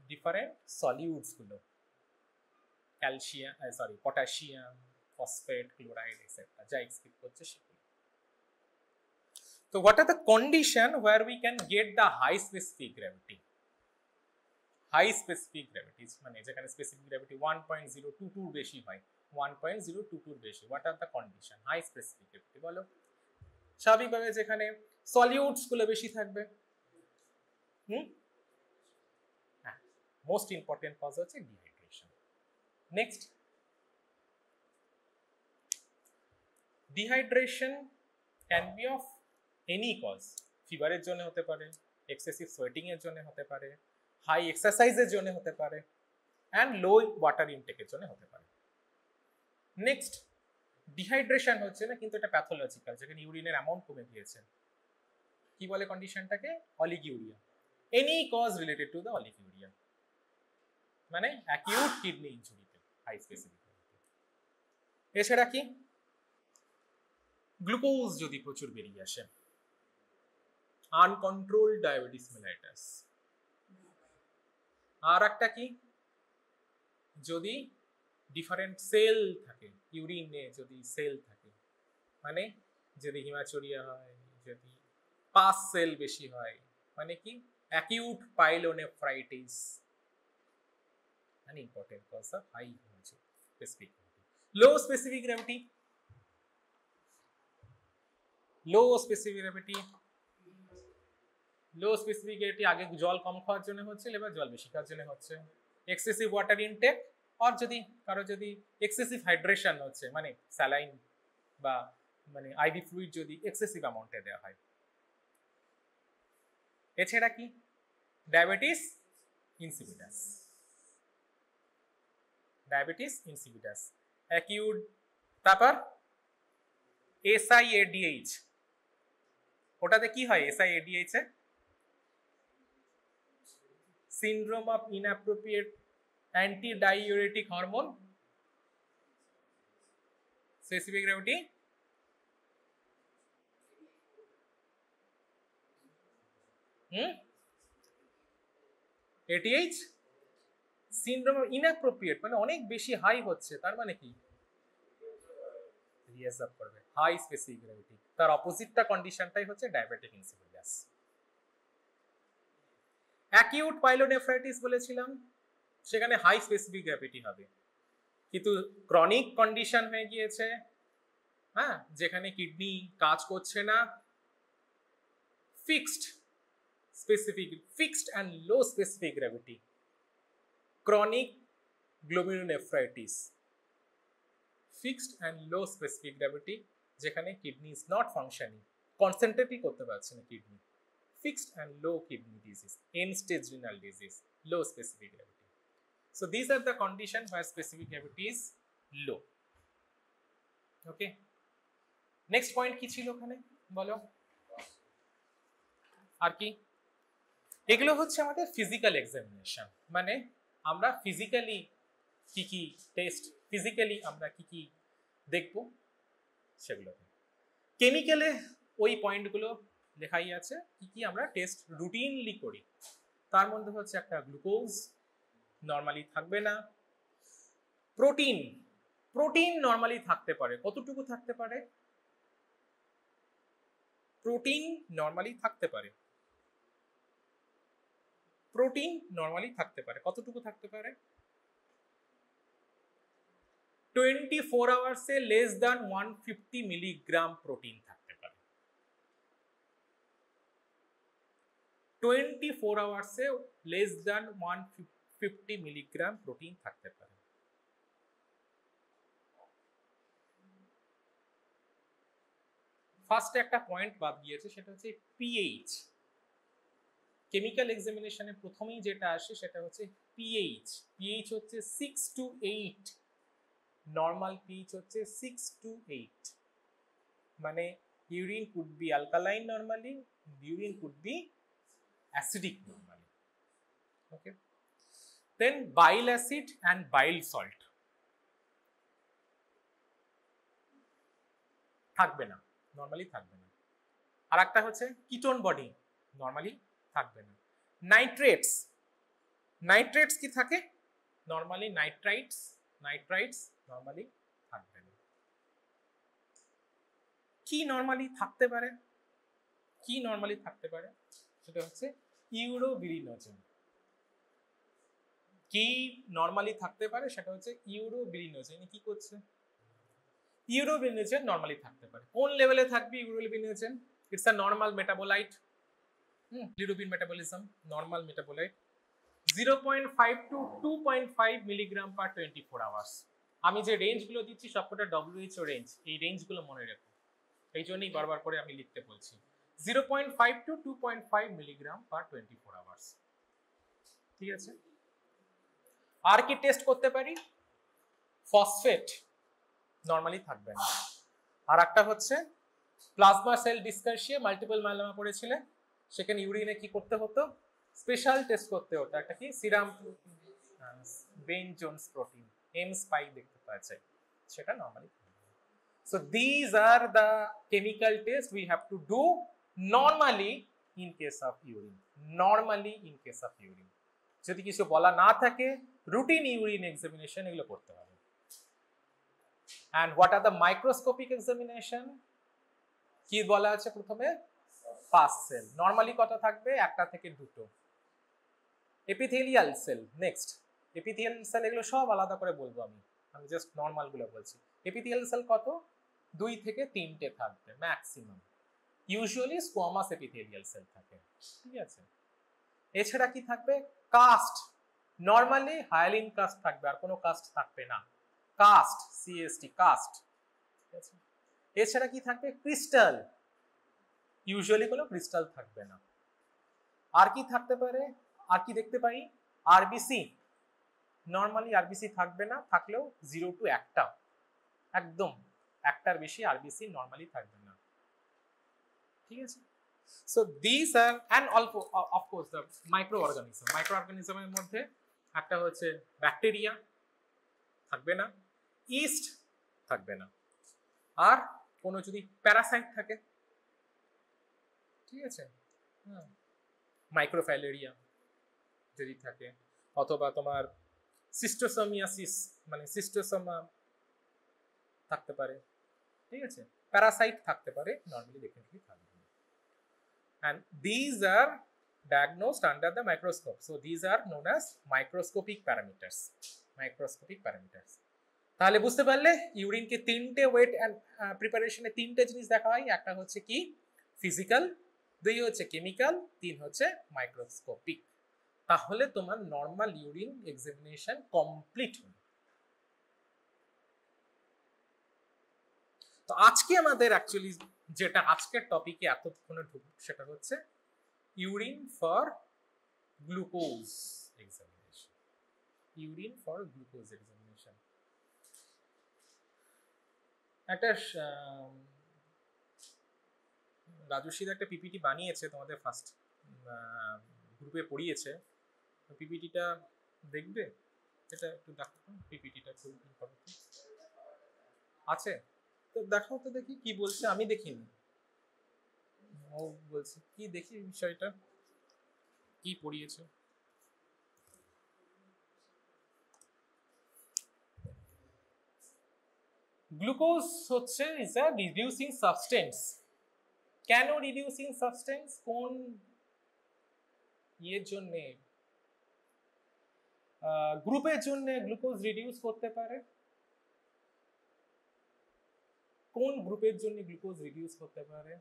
ডিফারেন্ট সলিউটস গুলো, calcium, sorry potassium, phosphate, chloride etcetera, যা এক্সক্রিট করছে সেগুলো। তো what are the condition where we can get the high specific gravity? High specific gravity মানে যেখানে স্পেসিফিক গ্র্যাভিটি 1.022 বেশি হয়, 1.022 বেশি। What are the condition high specific gravity বলো? স্বাভাবিকভাবে যেখানে সলিউটস গুলো বেশি থাকবে। হ্যাঁ, মোস্ট ইম্পর্টেন্ট কজ হচ্ছে dehydration. Next, dehydration can be of any cause. ফিভারের জন্য হতে পারে, এক্সেসিভ সোয়েটিং এর জন্য হতে পারে, হাই এক্সারসাইজের জন্য হতে পারে, অ্যান্ড লো ওয়াটার ইনটেকের জন্য হতে পারে। নেক্সট, ডিহাইড্রেশন হচ্ছে না কিন্তু এটা প্যাথোলজিক্যাল, যেখানে ইউরিনের অ্যামাউন্ট কমে গিয়েছে। কি বলে কন্ডিশনটাকে? Oliguria. Any cause related to the oliguria, মানে অ্যাকিউট কিডনি ইনজুরিতে হাই স্পেসিফিক। এছাড়া কি, গ্লুকোজ যদি প্রচুর বেরিয়ে আসে, আনকন্ট্রোলড ডায়াবেটিস মেলাইটাস। আর একটা কি, যদি ডিফারেন্ট সেল থাকে ইউরিনে, যদি সেল থাকে, মানে যদি হিমাচুরিয়া হয়, যদি পাস সেল বেশি হয়, মানে কি acute pyelonephritis, an important cause of high specific gravity. Low specific gravity, low specific gravity, low specific gravity আগে জল কম খাওয়ার জন্য হচ্ছে, এবার জল বেশি খাওয়ার জন্য হচ্ছে। এক্সেসিভ ওয়াটার ইনটেক, আর যদি কারো যদি এক্সেসিভ হাইড্রেশন হচ্ছে, মানে স্যালাইন বা মানে আইভি ফ্লুইড যদি এক্সেসিভ অ্যামাউন্টে দেওয়া হয়। এছাড়া কি, diabetes insipidus, diabetes insipidus acute. তারপর SIADH, ওটাতে কি হয়? SIADH A syndrome of inappropriate anti diuretic hormone specific gravity ATH syndrome of inappropriate, মানে অনেক বেশি হাই হচ্ছে, তার মানে কি রিয়াজার্ভ করবে হাই স্পেসিফিক গ্র্যাভিটি। তার অপোজিটটা কন্ডিশনটাই হচ্ছে ডায়াবেটিক ইনসিপিডাস। অ্যাকিউট পাইলোনেফ্রাইটিস বলেছিলাম, সেখানে হাই স্পেসিফিক গ্র্যাভিটি হবে, কিন্তু ক্রনিক কন্ডিশন হয়ে গিয়েছে, হ্যাঁ, যেখানে কিডনি কাজ করছে না, fixed specific, fixed and low specific gravity, chronic glomerulonephritis, fixed and low specific gravity, যেখানে কিডনি ইজ নট ফাংশনিং, কনসেন্ট্রেটই করতে পারছে না kidney, fixed and low kidney disease, end-stage renal disease, low specific gravity. So these are the conditions where specific gravity is low. Okay. Next point কি ছিল ওখানে বলো? আর কি? এগুলো হচ্ছে আমাদের ফিজিক্যাল এক্সামিনেশন, মানে আমরা ফিজিক্যালি কি কি টেস্ট, ফিজিক্যালি আমরা কি কি দেখব সেগুলো। কেমিক্যালে ওই পয়েন্টগুলো লেখাই আছে কি কি আমরা টেস্ট রুটিনলি করি। তার মধ্যে হচ্ছে একটা গ্লুকোজ নরমালি থাকবে না, প্রোটিন, প্রোটিন নরমালি থাকতে পারে, কতটুকু থাকতে পারে? প্রোটিন নরমালি থাকতে পারে, প্রোটিন নরমালি থাকতে পারে, কতটুকু থাকতে পারে? 24 আওয়ার্সে লেস দ্যান 150 মিলিগ্রাম প্রোটিন থাকতে পারে, 24 আওয়ার্সে লেস দ্যান 150 মিলিগ্রাম প্রোটিন থাকতে পারে। ফার্স্টে একটা পয়েন্ট বাদ গিয়েছে, সেটা হচ্ছে পিএইচ। কেমিক্যাল এক্সামিনেশনে প্রথমেই যেটা আসে সেটা হচ্ছে পিএইচ। পিএইচ হচ্ছে 6 to 8, নর্মাল পিএইচ হচ্ছে 6 to 8, মানে urine could be alkaline normally, urine could be acidic normally. Okay, then bile acid and bile salt থাকবে না, নরমালি থাকবে না। আর একটা হচ্ছে কিটোন বডি নরমালি থাকবে না। নাইট্রেটস, নাইট্রেটস কি থাকে? নরমালি নাইট্রাইটস, নাইট্রাইটস নরমালি থাকবে না। কি নরমালি থাকতে পারে? কি নরমালি থাকতে পারে সেটা হচ্ছে ইউরোবিলিনোজেন। কি নরমালি থাকতে পারে সেটা হচ্ছে ইউরোবিলিনোজেন। কি করছে? ইউরোবিলিনোজেন নরমালি থাকতে পারে। কোন লেভেলে থাকবে urobilinogen? It's a normal metabolite. Bilirubin metabolism, normal metabolite. 0.5 to 2.5 milligram per 24 hours. আমি যে রেঞ্জগুলো দিচ্ছি সবকটা WHO রেঞ্জ, এই রেঞ্জগুলো মনে রাখো, এই জন্যই বারবার করে আমি লিখতে বলছি। 0.5 to 2.5 মিলিগ্রাম পার 24 আওয়ার্স। ঠিক আছে, আর কি টেস্ট করতে পারি? ফসফেট নরমালি থাকবে না। আর একটা হচ্ছে প্লাজমা সেল ডিসকার্সিয়া, মাল্টিপল মাইলোমা পড়েছিলে, সেখানে ইউরিনে কি করতে হতো? স্পেশাল টেস্ট করতে হতো, একটা কি serum Bence Jones protein, M spike দেখতে পাওয়া যায়, সেটা normally. So these are the chemical tests we have to do normally in case of urine. Normally in case of urine. যদি কিছু বলা না থাকে, routine urine examination এগুলো করতে হবে। And what are the microscopic examination? কি বলা আছে প্রথমে? Pass sell. নরমালি কত থাকবে? একটা থেকে দুটো। Epithelial cell next. Epithelial cell এগুলো সব আলাদা করে বলবো আমি জাস্ট নরমাল গুলো বলছি। এপিথেলিয়াল সেল কত? 2 থেকে 3টে থাকবে maximum. Usually squamous epithelial cell থাকে। ঠিক আছে, এছাড়া কি থাকবে? কাস্ট। নরমালি হায়ালিন কাস্ট থাকবে, আর কোনো কাস্ট থাকবে না। Cast, CST cast. ঠিক আছে, এছাড়া কি থাকবে? ক্রিস্টাল। ইউজুয়ালি কোনো ক্রিস্টাল থাকবে না। আর কি থাকতে পারে? আর কি দেখতে পাই? আরবিসি। নরমালি আরবিসি থাকবে না, থাকলেও 0 to 1টা, একদম একটার বেশি আরবিসি নরমালি থাকবে না। ঠিক আছে, so this are and also of course the micro organism. Micro অর্গানিজমের মধ্যে একটা হচ্ছে ব্যাকটেরিয়া থাকবে না, ইস্ট থাকবে না, আর কোনো যদি প্যারাসাইট থাকে, ঠিক আছে, মাইক্রোফ্যালেরিয়া যদি থাকে, অথবা তোমার সিস্টোসোমিয়াসিস মানে সিস্টোসোমা থাকতে পারে। ঠিক আছে, প্যারাসাইট থাকতে পারে, নরমালি ডেফিনেটলি থাকবে। And these are diagnosed under the microscope. So these are known as microscopic parameters. Microscopic parameters. তাহলে বুঝতে পারলে ইউরিনকে তিনটে ওয়েট এন্ড প্রিপারেশনে তিনটে জিনিস দেখা হয়। একটা হচ্ছে কি? ফিজিক্যাল, 2 হচ্ছে কেমিক্যাল, 3 হচ্ছে মাইক্রোস্কোপিক। তাহলে তোমার নরমাল ইউরিন এক্সামিনেশন কমপ্লিট হলো। তো আজকে আমাদের অ্যাকচুয়ালি যেটা আজকের টপিকে এতক্ষণে ঢুকবো সেটা হচ্ছে urine for glucose examination. Urine for glucose examination একটা রাজস্বীর একটা পিপিটি বানিয়েছে, তোমাদের ফার্স্ট গ্রুপে পড়িয়েছে। পিপিটিটা দেখবে, এটা একটু দেখো, পিপিটিটা খুব ইম্পর্টেন্ট আছে তো দেখাও তো দেখি কি বলছে। আমি দেখিনি, ও বলছে কি, দেখি বিষয়টা কি পড়িয়েছে। গ্লুকোজ হচ্ছে ইজ আ রিডিউসিং সাবস্টেন্স। কেন রিডিউসিং সাবস্টেন্স? কোন ইয়ের জন্য? গ্রুপের জন্য গ্লুকোজ রিডিউস করতে পারে। কোন গ্রুপের জন্য গ্লুকোজ রিডিউস করতে পারে?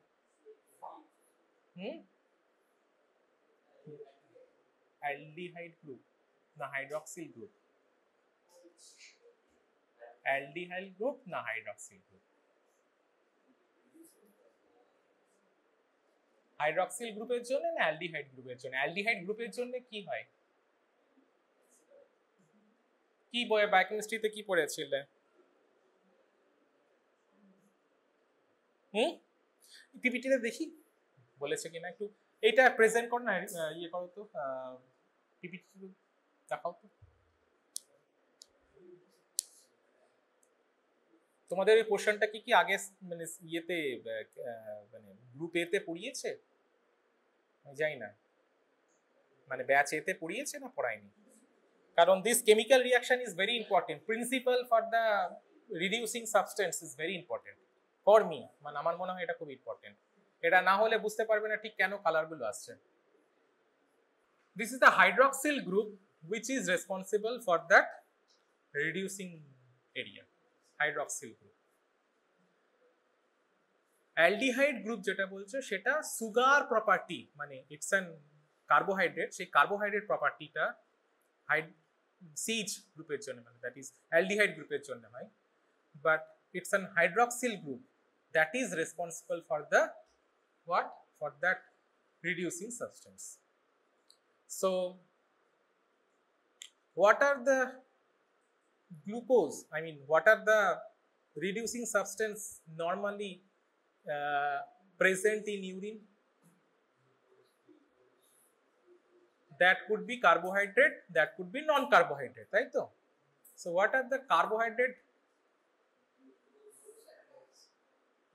অ্যালডিহাইড গ্রুপ না হাইড্রক্সিল গ্রুপ? অ্যালডিহাইড গ্রুপ না হাইড্রক্সিল গ্রুপ? হাইড্রক্সিল গ্রুপের জন্য না অ্যালডিহাইড গ্রুপের জন্য? অ্যালডিহাইড গ্রুপের জন্য কি হয়? কি বইয়ে বায়োকেমিস্ট্রিতে কি পড়েছিলে? পিপিটিতে দেখি বলেছে কিনা, একটু এটা প্রেজেন্ট কর না, ইয়ে করো তো, পিপিটি দেখাও তো। তোমাদের এই পোর্শনটা কি আগে মানে ইয়েতে মানে গ্রুপ এতে পড়িয়েছে? আমি জানি না, মানে ব্যাচ এতে পড়িয়েছে না পড়ায়নি? কারণ this chemical reaction is very important, principal for the reducing substance is very important for me, মানে আমার মনে হয় এটা খুব ইম্পর্টেন্ট। এটা না হলে বুঝতে পারবে না ঠিক কেন কালারগুলো আসছে। This is the hydroxyl group which is responsible for that reducing area, hydroxyl group. Aldehyde group যেটা বলছো সেটা সুগার প্রপার্টি, মানে ইটস অ্যান কার্বোহাইড্রেট, সেই কার্বোহাইড্রেট প্রপার্টিটা সিজ গ্রুপের জন্য, মানে দ্যাট ইজ অ্যালডিহাইড গ্রুপের জন্য হয়, but it's an hydroxyl group that is responsible for the what, for that reducing substance. So what are the glucose, I mean what are the reducing substance normally present in urine? That could be carbohydrate, that could be non-carbohydrate, right? So what are the carbohydrate?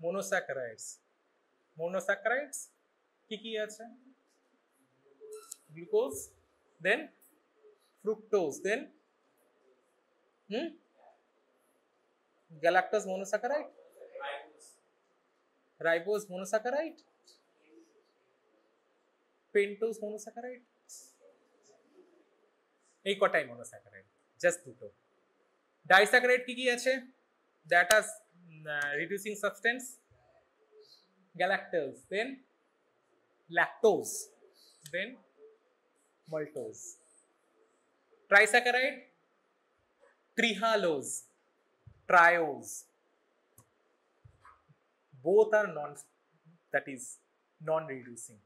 Monosaccharides কি আছে? Glucose, then fructose, then galactose monosaccharide, ribose monosaccharide, pentose monosaccharide, এই কটাই monosaccharide, just দুটো। Disaccharide কি আছে? That has reducing substance, galactose, then lactose, then maltose. Trisaccharide, trehalose, triose, both are that is non-reducing.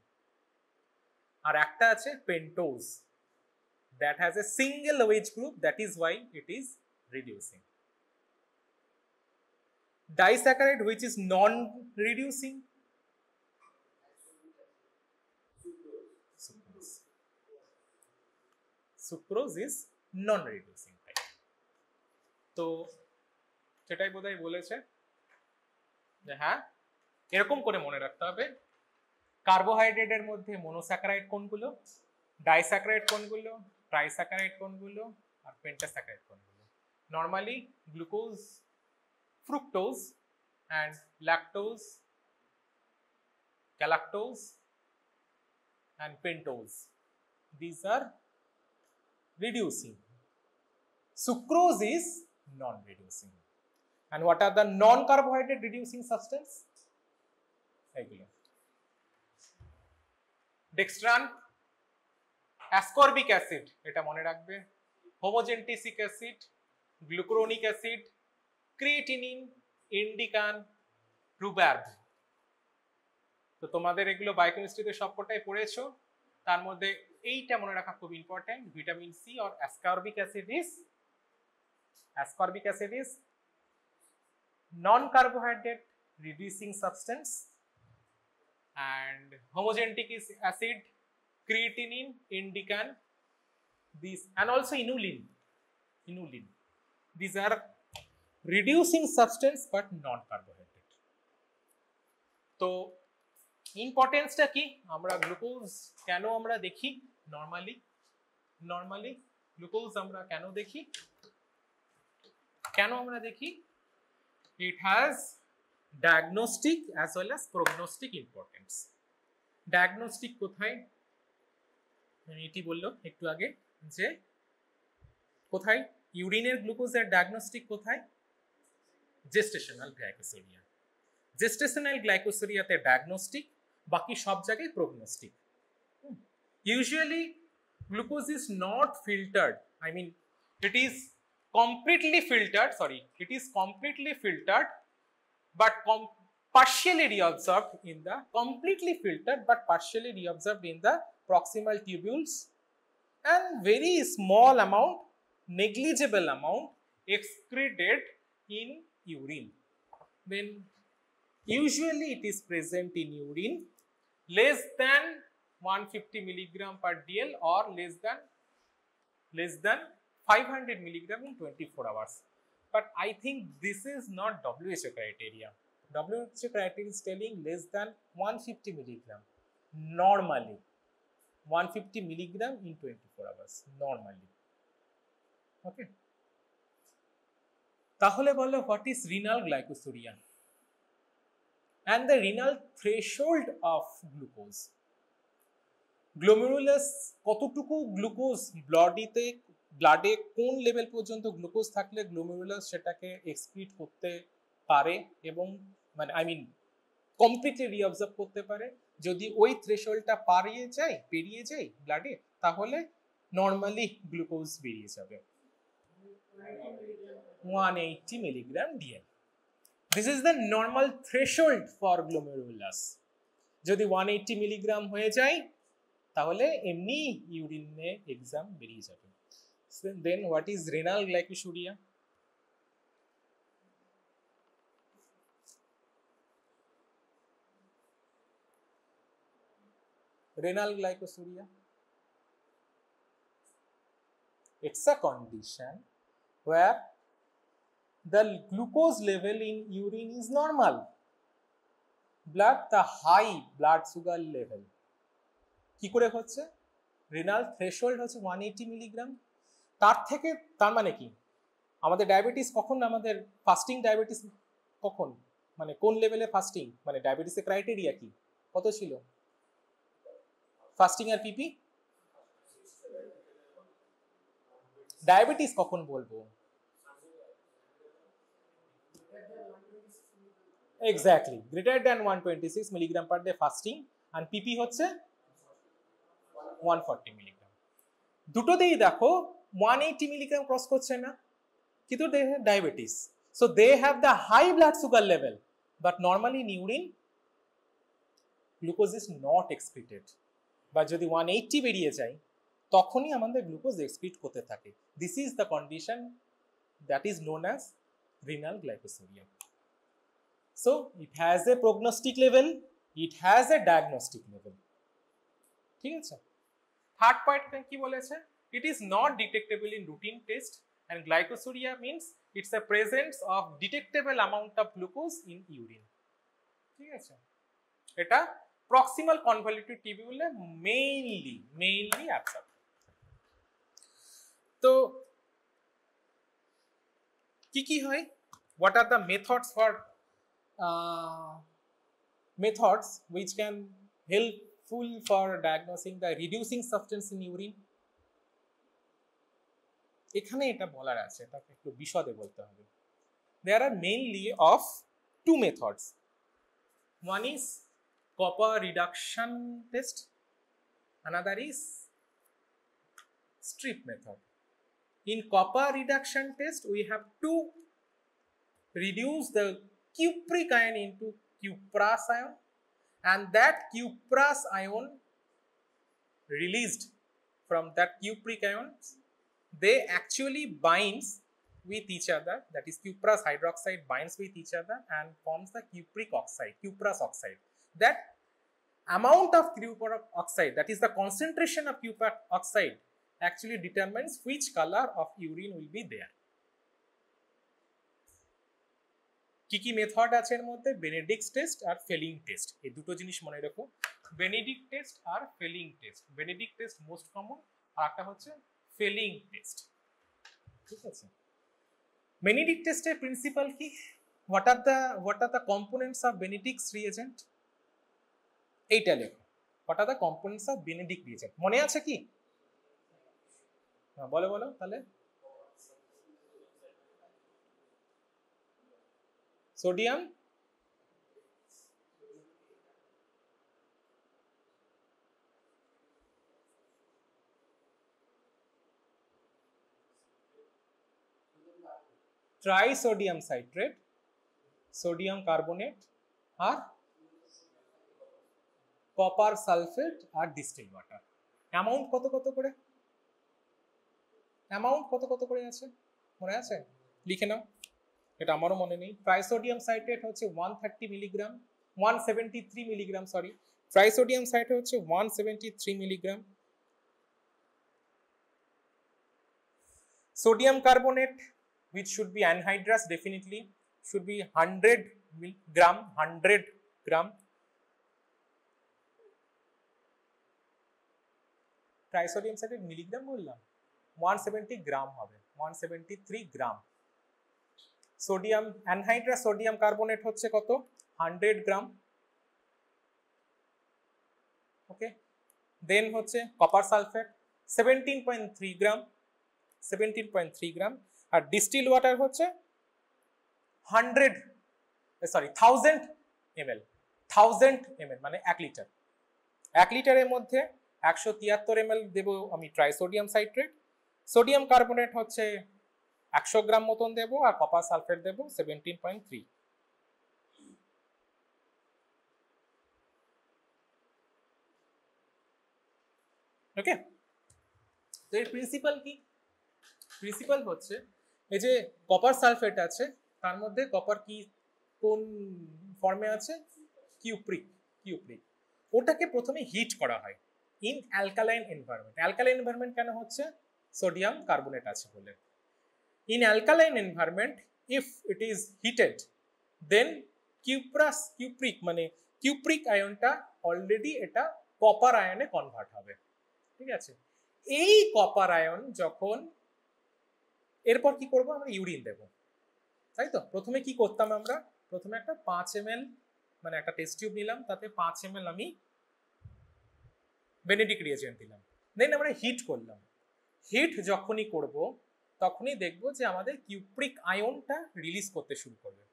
আর একটা আছে pentose, that has a single OH group, that is why it is reducing. Disaccharide which is non-reducing, sucrose is non-reducing type. তো সেটাই বোধহয় বলেছে যে হ্যাঁ এরকম করে মনে রাখতে হবে, কার্বোহাইড্রেটের মধ্যে মনোস্যাকারাইড কোনগুলো, ডাইস্যাকারাইড কোনগুলো, ট্রাইস্যাকারাইড কোনগুলো, আর পেন্টাস্যাকারাইড কোনগুলো। Normally glucose, fructose and lactose, galactose and pentose, these are reducing. Sucrose is non-reducing. And what are the non-carbohydrate reducing substance? এগুলো dextran, ascorbic acid, এটা মনে রাখবে, homogentisic acid, glucuronic acid, creatinine, indican, rhubarb। তো তোমাদের এগুলো বায়োকেমিস্ট্রিতে সবকটাই পড়েছো, তার মধ্যে এইটা মনে রাখা খুব important, vitamin C or ascorbic acid is non-carbohydrate reducing substance, and homogenic acid, creatinine, indican, these, and also inulin, these are reducing substance but non-carbohydrate. তো ইম্পর্টেন্সটা কি, আমরা গ্লুকোজ কেন আমরা দেখি নরমালি গ্লুকোজ আমরা কেন দেখি, it has diagnostic as well as prognostic importance. Diagnostic কোথায়, এটি বললো একটু আগে যে কোথায় ইউরিনের গ্লুকোজের ডায়াগনস্টিক কোথায়, জেস্টেশনাল গ্লাইকোসুরিয়াতে ডায়াগনস্টিক, বাকি সব জায়গায় prognostic. Usually glucose is not filtered, I mean it is completely filtered, but partially reabsorbed in the proximal tubules, and very small amount, negligible amount excreted in urine. Then usually it is present in urine less than 150 milligram per dl or less than 500 milligram in 24 hours. But I think this is not WHO criteria. WHO criteria is telling less than 150 milligram normally, 150 milligram in 24 hours normally. Okay, তাহলে বলো what is renal glycosuria and the renal threshold of glucose. Glomerulus কতটুকু glucose ব্লাডে কোন level পর্যন্ত glucose থাকলে glomerulus সেটাকে excrete করতে পারে, এবং মানে কমপ্লিটলি রিঅবজর্ব করতে পারে। যদি ওই থ্রেশহোল্ডটা পেরিয়ে যায় ব্লাডে, তাহলে নর্মালি গ্লুকোজ বেরিয়ে যাবে 180 milligram DL. This is the normal threshold for glomerulus. যদি 180 মিলিগ্রাম হয়ে যায় তাহলে এমনি ইউরিনে এক্সাম বেরিয়ে যাবে। Then what is renal glycosuria? Renal glycosuria, it's a condition where the glucose level in urine is normal, but the high blood sugar level কি করে হচ্ছে? রেনাল থ্রেশহোল্ড হচ্ছে 180 মিলিগ্রাম। তার মানে কি আমাদের ডায়াবেটিস কখন, আমাদের ফাস্টিং ডায়াবেটিস কখন, মানে কোন লেভেলে ফাস্টিং, মানে ডায়াবেটিসের ক্রাইটেরিয়া কি, কত ছিল ফাস্টিং আর পিপি? ডায়াবেটিস কখন বলবো? Exactly, greater than 126 milligram per day fasting, আর পিপি হচ্ছে 140 মিলিগ্রাম। দুটোতেই দেখো 180 মিলিগ্রাম ক্রস করছে না, কিন্তু they have diabetes, so they have the high blood sugar level, but normally in urine glucose is not excreted. বা যদি 180 বেরিয়ে যায় তখনই আমাদের গ্লুকোজ এক্সক্রিট করতে থাকে। This is the condition that is known as renal glycosuria. So it has a prognostic level, it has a diagnostic level. ঠিক আছে, থার্ড পয়েন্ট কি বলেছে? It is not detectable in routine test, and glycosuria means it's a presence of detectable amount of glucose in urine. ঠিক আছে, এটা proximal convolutive টিবিউলে mainly absorb. তো কি হয়? What are the methods which can helpful for diagnosing the reducing substance in urine? এখানে এটা বলার আছে, এটাকে একটু বিশদে বলতে হবে। There are mainly of two methods. One is copper reduction test, another is strip method. In copper reduction test, we have to reduce the cupric ion into cuprous ion, and that cuprous ion released from that cupric ions, they actually binds with each other, that is cuprous hydroxide binds with each other and forms the cuprous oxide. That amount of cuprous oxide, that is the concentration of cuprous oxide, actually determines which color of urine will be there. কি method আছে এর মধ্যে? Benedict test আর Fehling test, এই দুটো জিনিস মনে রাখো। বেনেডিক্ট টেস্ট আর Fehling test. Benedict test most common, আর একটা হচ্ছে ফেলিং টেস্ট। ঠিক আছে, বেনেডিক্ট টেস্টের প্রিন্সিপাল কি? what are the components of Benedict's reagent? এইটা লেখো, what are the components of Benedict reagent? মনে আছে কি? বলো তাহলে। Sodium, trisodium citrate, sodium carbonate, আর কপার সালফেট আর ডিস্টিল ওয়াটার। অ্যামাউন্ট কত করে? অ্যামাউন্ট কত করে আছে মনে আছে? লিখে নাও, এটা আমারও মনে নেই। ট্রাইসোডিয়াম সাইট্রেট হচ্ছে 130 মিলিগ্রাম, 173 মিলিগ্রাম, সরি, ট্রাইসোডিয়াম সাইট্রেট হচ্ছে 173 milligram. Sodium carbonate, which should be anhydrous, definitely should be 100 gram. Trisodium citrate milligram বললাম, 170 গ্রাম হবে, 173 গ্রাম। সোডিয়াম অ্যানহাইড্রাস সোডিয়াম কার্বনেট হচ্ছে কত? 100 গ্রাম। ওকে, দেন হচ্ছে কপার সালফেট 17.3 গ্রাম, 17.3 গ্রাম। আর ডিস্টিল ওয়াটার হচ্ছে 1000 ml, 1000 ml মানে 1 লিটার। 1 লিটারের মধ্যে 173 ml দেব আমি ট্রাইসোডিয়াম সাইট্রেট, সোডিয়াম কার্বনেট হচ্ছে 100 গ্রাম মতন দেব, আর কপার সালফেট দেব 17.3। ওকে, তো এর প্রিন্সিপাল কি? প্রিন্সিপাল হচ্ছে এই যে কপার সালফেট আছে তার মধ্যে কপার কি কোন ফর্মে আছে? কিউপ্রিক। ওটাকে প্রথমে হিট করা হয় in alkaline environment. Alkaline environment কেন হচ্ছে? সোডিয়াম কার্বনেট আছে বলে। In alkaline environment if it is heated then cupric মানে কিউপ্রিক আয়নটা অলরেডি এটা কপার আয়নে কনভার্ট হবে। ঠিক আছে, এই কপার আয়ন যখন এরপর কি করব? আমরা ইউরিন দেব, তাই তো? প্রথমে কি করতাম আমরা? প্রথমে একটা 5 ml মানে একটা টেস্ট টিউব নিলাম, তাতে 5 ml আমি বেনেডিক রিয়েজেন্ট দিলাম, দেন আমরা হিট করলাম। হিট যখনই করব তখনই দেখব যে আমাদের কিউপ্রিক আয়নটা রিলিজ করতে শুরু করবে।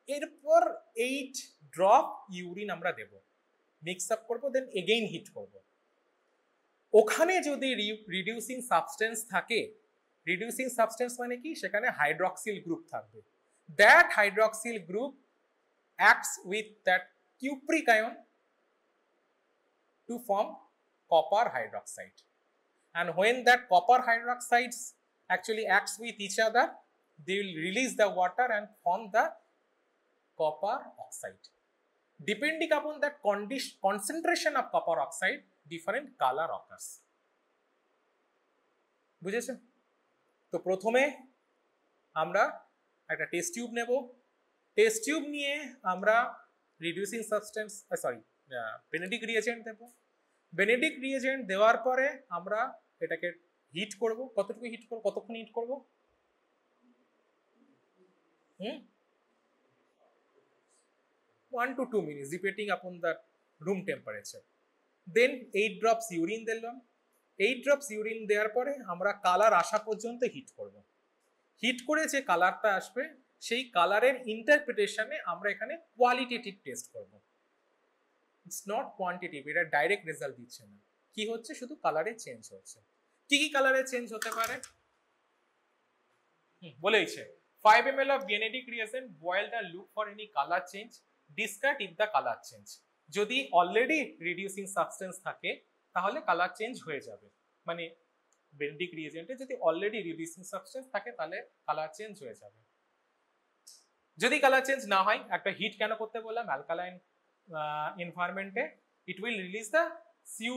এরপর 8 ড্রপ ইউরিন আমরা দেব, মিক্স আপ করবো, দেন এগেইন হিট করব। ওখানে যদি রিডিউসিং সাবস্টেন্স থাকে, রিডিউসিং সাবস্টেন্স মানে কি? সেখানে হাইড্রক্সিল গ্রুপ থাকবে। That hydroxyl group acts with that cupric ion to form copper hydroxide, and when that copper hydroxides actually acts with each other, they will release the water and form the copper oxide. Depending upon that concentration of copper oxide, different color occurs. বুঝেছেন? তো প্রথমে আমরা একটা test tube নেব, test tube নিয়ে আমরা reducing substance Benedict reagent দেব। Benedict reagent দেওয়ার পরে আমরা এটাকে হিট করব। কতটুকু হিট করব? কতক্ষণ হিট করব? 1 to 2 minutes depending upon the room temperature. Then 8 drops urine দিলাম। 8 drops urine দেওয়ার পরে আমরা কালার আসা পর্যন্ত হিট করব। হিট করে যে কালারটা আসবে সেই কালারের ইন্টারপ্রিটেশনে আমরা এখানে কোয়ালিটেটিভ টেস্ট করব। ইটস নট কোয়ান্টিটিভ, এটা ডাইরেক্ট রেজাল্ট দিচ্ছে না। কি হচ্ছে? শুধু কালারে চেঞ্জ হচ্ছে। কি কি কালারে চেঞ্জ হতে পারে? বলেইছে 5 ml of Benedict reagent, boil the look for any color change, discard if the color change. যদি অলরেডি রিডিউসিং সাবস্টেন্স থাকে তাহলে কালার চেঞ্জ হয়ে যাবে, মানে বেনেডিক রিয়েজেন্টে যদি অলরেডি রিডিউসিং সাবস্টেন্স থাকে তাহলে কালার চেঞ্জ হয়ে যাবে। যদি কালার চেঞ্জ না হয়, একটা হিট কেন করতে বললাম? অ্যালকালাইন এনভায়রনমেন্টে it will release the Cu+,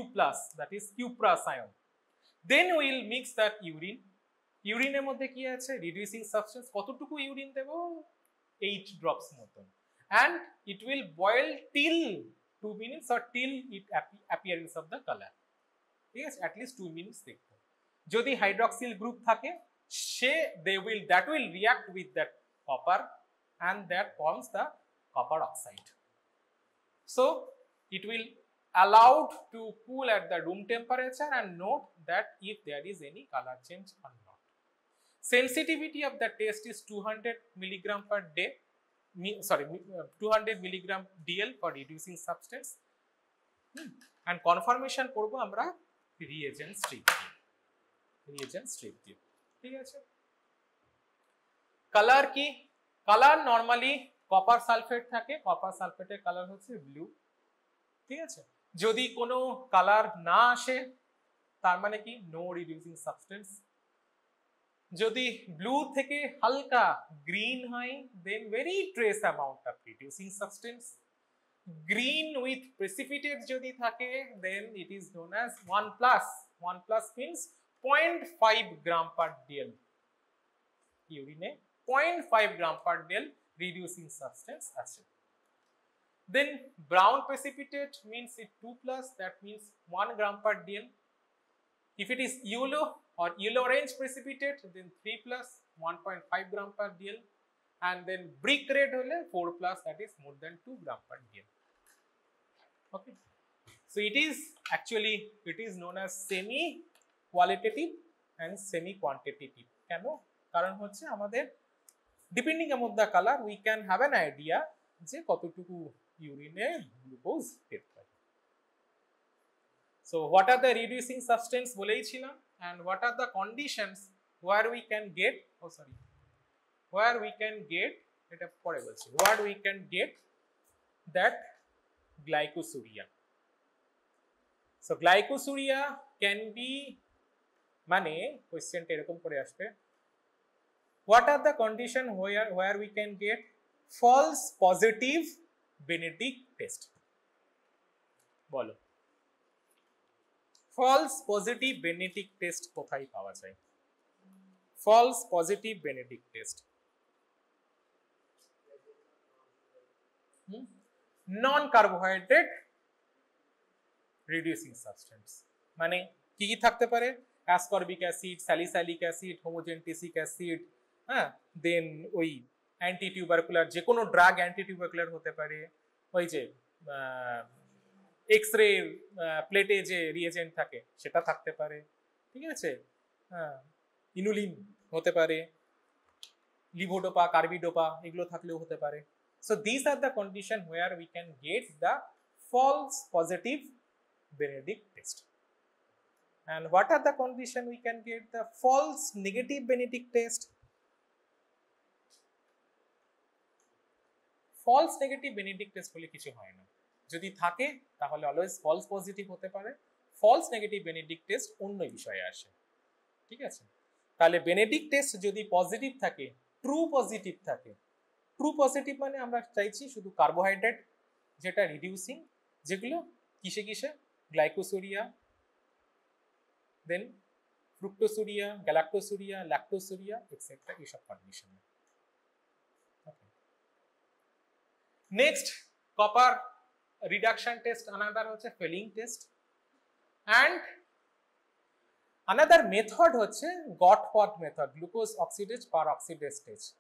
that is cuprous ion. Then will mix that urine. ইউরিনের মধ্যে কি আছে? Reducing substance. কতটুকু ইউরিন দেব? 8 ড্রপস মতন। and it will boil till 2 minutes or till it appearance of the color. ঠিক আছে, at least 2 minutes দেখবো। যদি হাইড্রক্সিল গ্রুপ থাকে that will react with that copper and that forms the copper oxide. So it will allowed to cool at the room temperature and note that if there is any color change or not. Sensitivity of the test is 200 milligram per day. 200 milligram DL for reducing substance, and confirmation করব আমরা reagent strip দিয়ে। ঠিক আছে, colour কি? Colour normally copper sulphate থাকে, copper সালফেটের colour হচ্ছে blue. ঠিক আছে, যদি কোনো কালার না আসে তার মানে কি? No reducing substance. যদি ব্লু থেকে হালকা গ্রিন হয় then very trace amount of reducing substance. Green with precipitate যদি থাকে then it is known as 1+। 1+ means 0.5 gram per DL. ইউরিনে 0.5 gram per DL reducing substance আছে। Then brown precipitate means it 2+, that means 1 gram per DL. If it is yellow or yellow orange precipitate, then 3+, 1.5 gram per DL, and then brick red hole 4+, that is more than 2 gram per DL. Okay, so it is known as semi qualitative and semi quantitative. কেন? কারণ হচ্ছে আমাদের depending upon the color we can have an idea যে কতটুকু ইউরিনে glucose পেতে পারি। So what are the reducing substance বলেইছিলাম, and what are the conditions where we can get, where we can get, এটা পরে বলছি, where we can get that glycosuria. So glycosuria can be, মানে কোশ্চেনটা এরকম করে আসবে, what are the condition where we can get false positive Benedict test? বলো, false positive Benedict test কোথায় পাওয়া যায়? false positive Benedict test, non carbohydrate reducing substance, মানে কি কি থাকতে পারে? ascorbic acid, salicylic acid, homogentisic acid, হ্যাঁ, দেন ওই অ্যান্টি টিউবারকুলার, যে কোনো ড্রাগ অ্যান্টি টিউবারকুলার হতে পারে, ওই যে এক্স রে প্লেটে যে রিয়েজেন্ট থাকে সেটা থাকতে পারে, ঠিক আছে, হ্যাঁ, ইনুলিন হতে পারে, লিভোডোপা, কার্বিডোপা, এগুলো থাকলেও হতে পারে। So these are the condition where we can get the false positive Benedict test. And what are the condition we can get the false negative Benedict test? false negative Benedict test বলে কিছু হয় না, যদি থাকে তাহলে always false positive হতে পারে। false negative Benedict test অন্য বিষয়ে আসে, ঠিক আছে। তাহলে Benedict test যদি পজিটিভ থাকে, ট্রু পজিটিভ থাকে, ট্রু পজিটিভ মানে আমরা চাইছি শুধু কার্বোহাইড্রেট যেটা রিডিউসিং, যেগুলো কিসে কিসে, glycosuria, then fructosuria, galactosuria, lactosuria etcetera, এইসব condition. Next copper reduction test, another হচ্ছে Fehling test, and another method হচ্ছে গটপট method, glucose oxidase peroxidase test,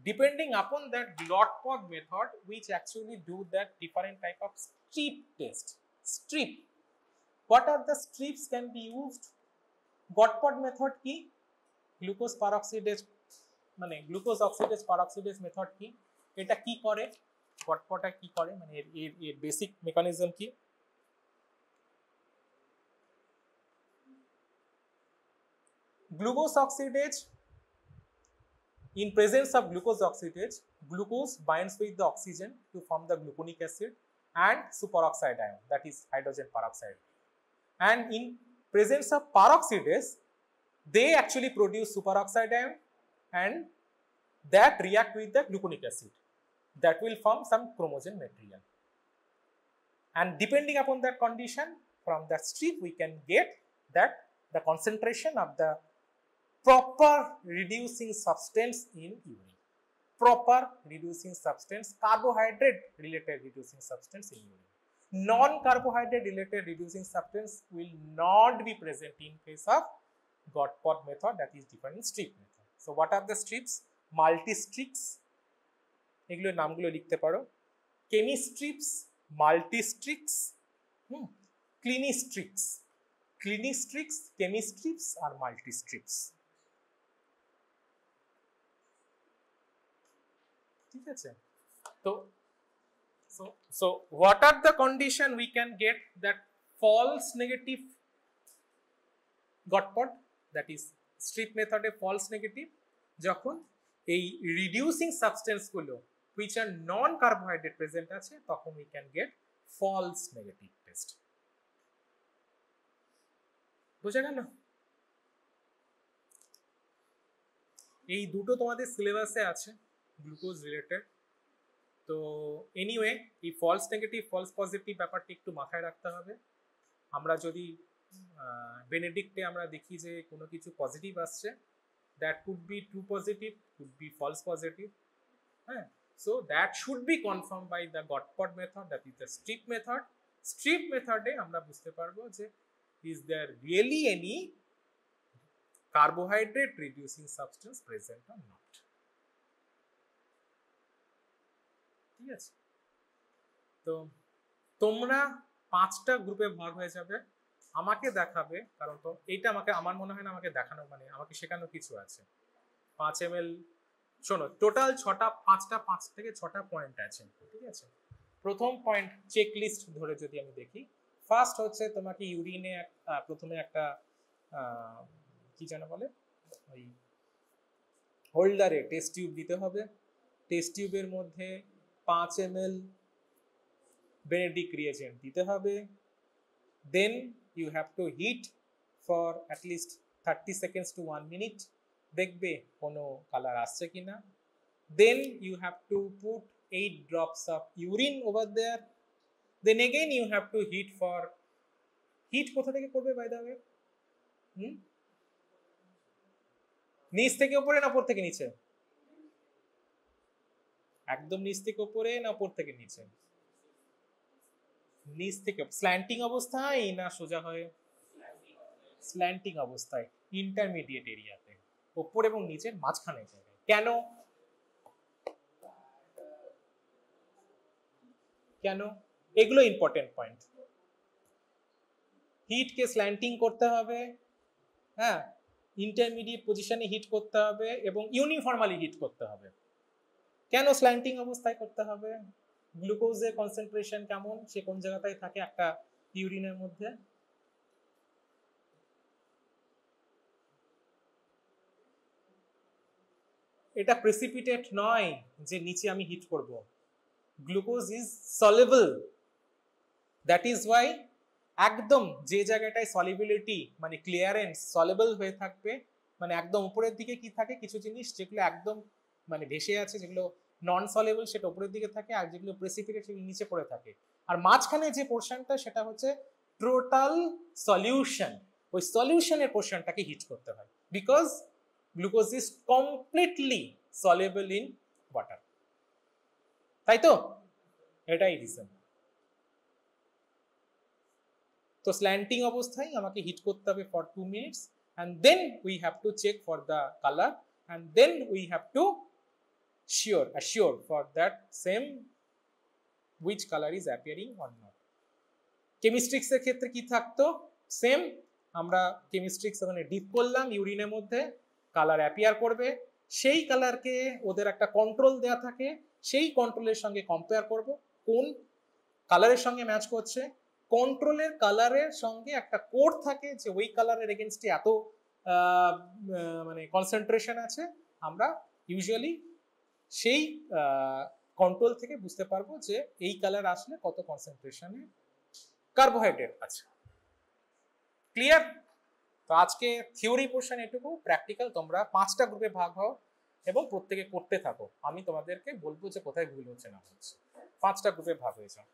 depending upon that Gotpod method, which actually do that different type of strip test. Strip, what are the strips can be used? Gotpod method কি, glucose পারঅক্সিডেজ, মানে glucose oxidase পারঅক্সিডেজ method কি, এটা কি করে, গটপডটা কি করে, মানে এর বেসিক মেকানিজম কি? Glucose oxidase, in presence of glucose oxidase, glucose binds with the oxygen to form the gluconic acid and superoxide ion, that is hydrogen peroxide. And in presence of peroxidase, they actually produce superoxide ion and that react with the gluconic acid. That will form some chromogen material. And depending upon that condition, from that strip we can get that the concentration of the proper reducing substance in urine, proper reducing substance, carbohydrate related reducing substance in urine. Non-carbohydrate related reducing substance will not be present in case of Gotpod method, that is different strip method. So what are the strips? Multi-strips, এগুলোর নামগুলো লিখতে পারো, chemistrips, multi-strips, clinistrips, clinistrips, chemistrips আর multi-strips, ঠিক আছে। তো so what are the condition we can get that false negative Gotpod, that is strip method A false negative, যখন এই reducing substance গুলো which are non carbohydrate present আছে, তখন we can get false negative test। বুঝা গেল? এই দুটো তোমাদের সিলেবাসে আছে গ্লুকোজ রিলেটেড। তো এনিওয়ে, এই ফলস নেগেটিভ ফলস পজিটিভ ব্যাপারটি একটু মাথায় রাখতে হবে। আমরা যদি বেনেডিক্টে আমরা দেখি যে কোনো কিছু পজিটিভ আসছে, that could be true positive, could be false positive, হ্যাঁ। So that should be confirm by the গটপড method, that is the strip method. Strip মেথডে আমরা বুঝতে পারবো যে is there really any carbohydrate reducing substance present or not, ঠিক আছে। তো তোমরা 5টা গ্রুপে ভাগ হয়ে যাবে, আমাকে দেখাবে, কারণ তো এইটা আমাকে, আমার মনে হয় না আমাকে দেখানো মানে আমাকে শেখানো কিছু আছে। 5 ml, শোনো টোটাল 5 থেকে 6টা পয়েন্ট আছে, ঠিক আছে। প্রথম পয়েন্ট চেক লিস্ট ধরে যদি আমি দেখি, ফার্স্ট হচ্ছে তোমাকে ইউরিনে প্রথমে একটা কি যেন বলে ওই হোল্ডারে টেস্ট টিউব দিতে হবে। টেস্ট টিউবের মধ্যে 5 ml বেনেডিক্ট রিয়েজেন্ট দিতে হবে। Then you have to heat for at least 30 seconds to 1 minute, দেখবে কোনো কালার আসছে কিনা। Then you have to put 8 drops of urine over there. Then again you have to heat for, heat কোথা থেকে করবে by the way? নিচ থেকে উপরে না উপর থেকে নিচে? একদম নিচ থেকে উপরে না উপর থেকে নিচে? নিচ থেকে। স্ল্যান্টিং অবস্থায় না সোজা হয়ে? স্ল্যান্টিং অবস্থায়, ইন্টারমিডিয়েট এরিয়াতে, উপর এবং নিচের মাঝখানে জায়গায়। কেন? কেন? এগুলো ইম্পর্টেন্ট পয়েন্ট। হিটকে স্ল্যান্টিং করতে হবে, হ্যাঁ, ইন্টারমিডিয়েট পজিশনে হিট করতে হবে এবং ইউনিফর্মালি হিট করতে হবে। কেন স্ল্যান্টিং অবস্থায় করতে হবে? গ্লুকোজের কনসেন্ট্রেশন কেমন, সে কোন জায়গাটায় থাকে একটা ইউরিনের মধ্যে? এটা প্রেসিপিটেট নয় যে নিচে আমি হিট করব। Glucose is soluble, that is Y একদম যে জায়গাটায় সলিবিলিটি মানে ক্লিয়ারেন্স সলিবল হয়ে থাকবে, মানে একদম উপরের দিকে কি থাকে, কিছু জিনিস যেগুলো একদম মানে ভেসে আছে, যেগুলো নন সলিবল সেটা উপরের দিকে থাকে, আর যেগুলো প্রেসিপিটেট সেগুলো নিচে পড়ে থাকে। আর মাঝখানে যে পোর্শনটা সেটা হচ্ছে টোটাল সলিউশন, ওই সলিউশনের পোর্শনটাকে হিট করতে হয়, because glucose is completely soluble in water, তাই তো? এটাই রিজন। তো স্ল্যান্টিং অবস্থায় আমাকে হিট করতে হবে for 2 minutes, and then we have to check for the color, and then we have to assure for that same which color is appearing or not. কেমিস্ট্রিক্স এর ক্ষেত্রে কি থাকতো? সেম, আমরা কেমিস্ট্রিক্স ওখানে ডিপ করলাম ইউরিনের মধ্যে, কালার অ্যাপিয়ার করবে, সেই কালারকে ওদের একটা কন্ট্রোল দেওয়া থাকে, সেই কন্ট্রোলের সঙ্গে কম্পেয়ার করব কোন কালারের সঙ্গে ম্যাচ করছে। কন্ট্রোলের কালারের সঙ্গে একটা কোড থাকে যে ওই কালারের এগেনস্টে এত মানে কনসেন্ট্রেশন আছে, আমরা ইউজুয়ালি সেই কন্ট্রোল থেকে বুঝতে পারবো যে এই কালার আসলে কত কনসেন্ট্রেশনে কার্বোহাইড্রেট আছে। ক্লিয়ার? তো আজকে থিওরি পোর্শন এটুকু, প্র্যাকটিক্যাল তোমরা 5টা গ্রুপে ভাগ হও এবং প্রত্যেকে করতে থাকো। আমি তোমাদেরকে বলবো যে কোথায় ভুল হচ্ছে না হচ্ছে। 5টা গ্রুপে ভাগ হয়ে যাও।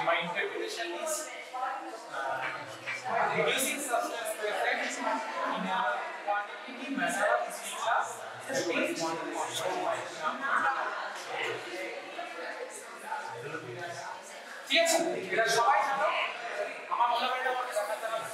My interpretation is reducing substance to effects in a quantitative manner is class that is 1.1. ঠিক আছে, এটা সবাই জানো। আমার মনে হয় এটা আমাকে দেখাতে হবে,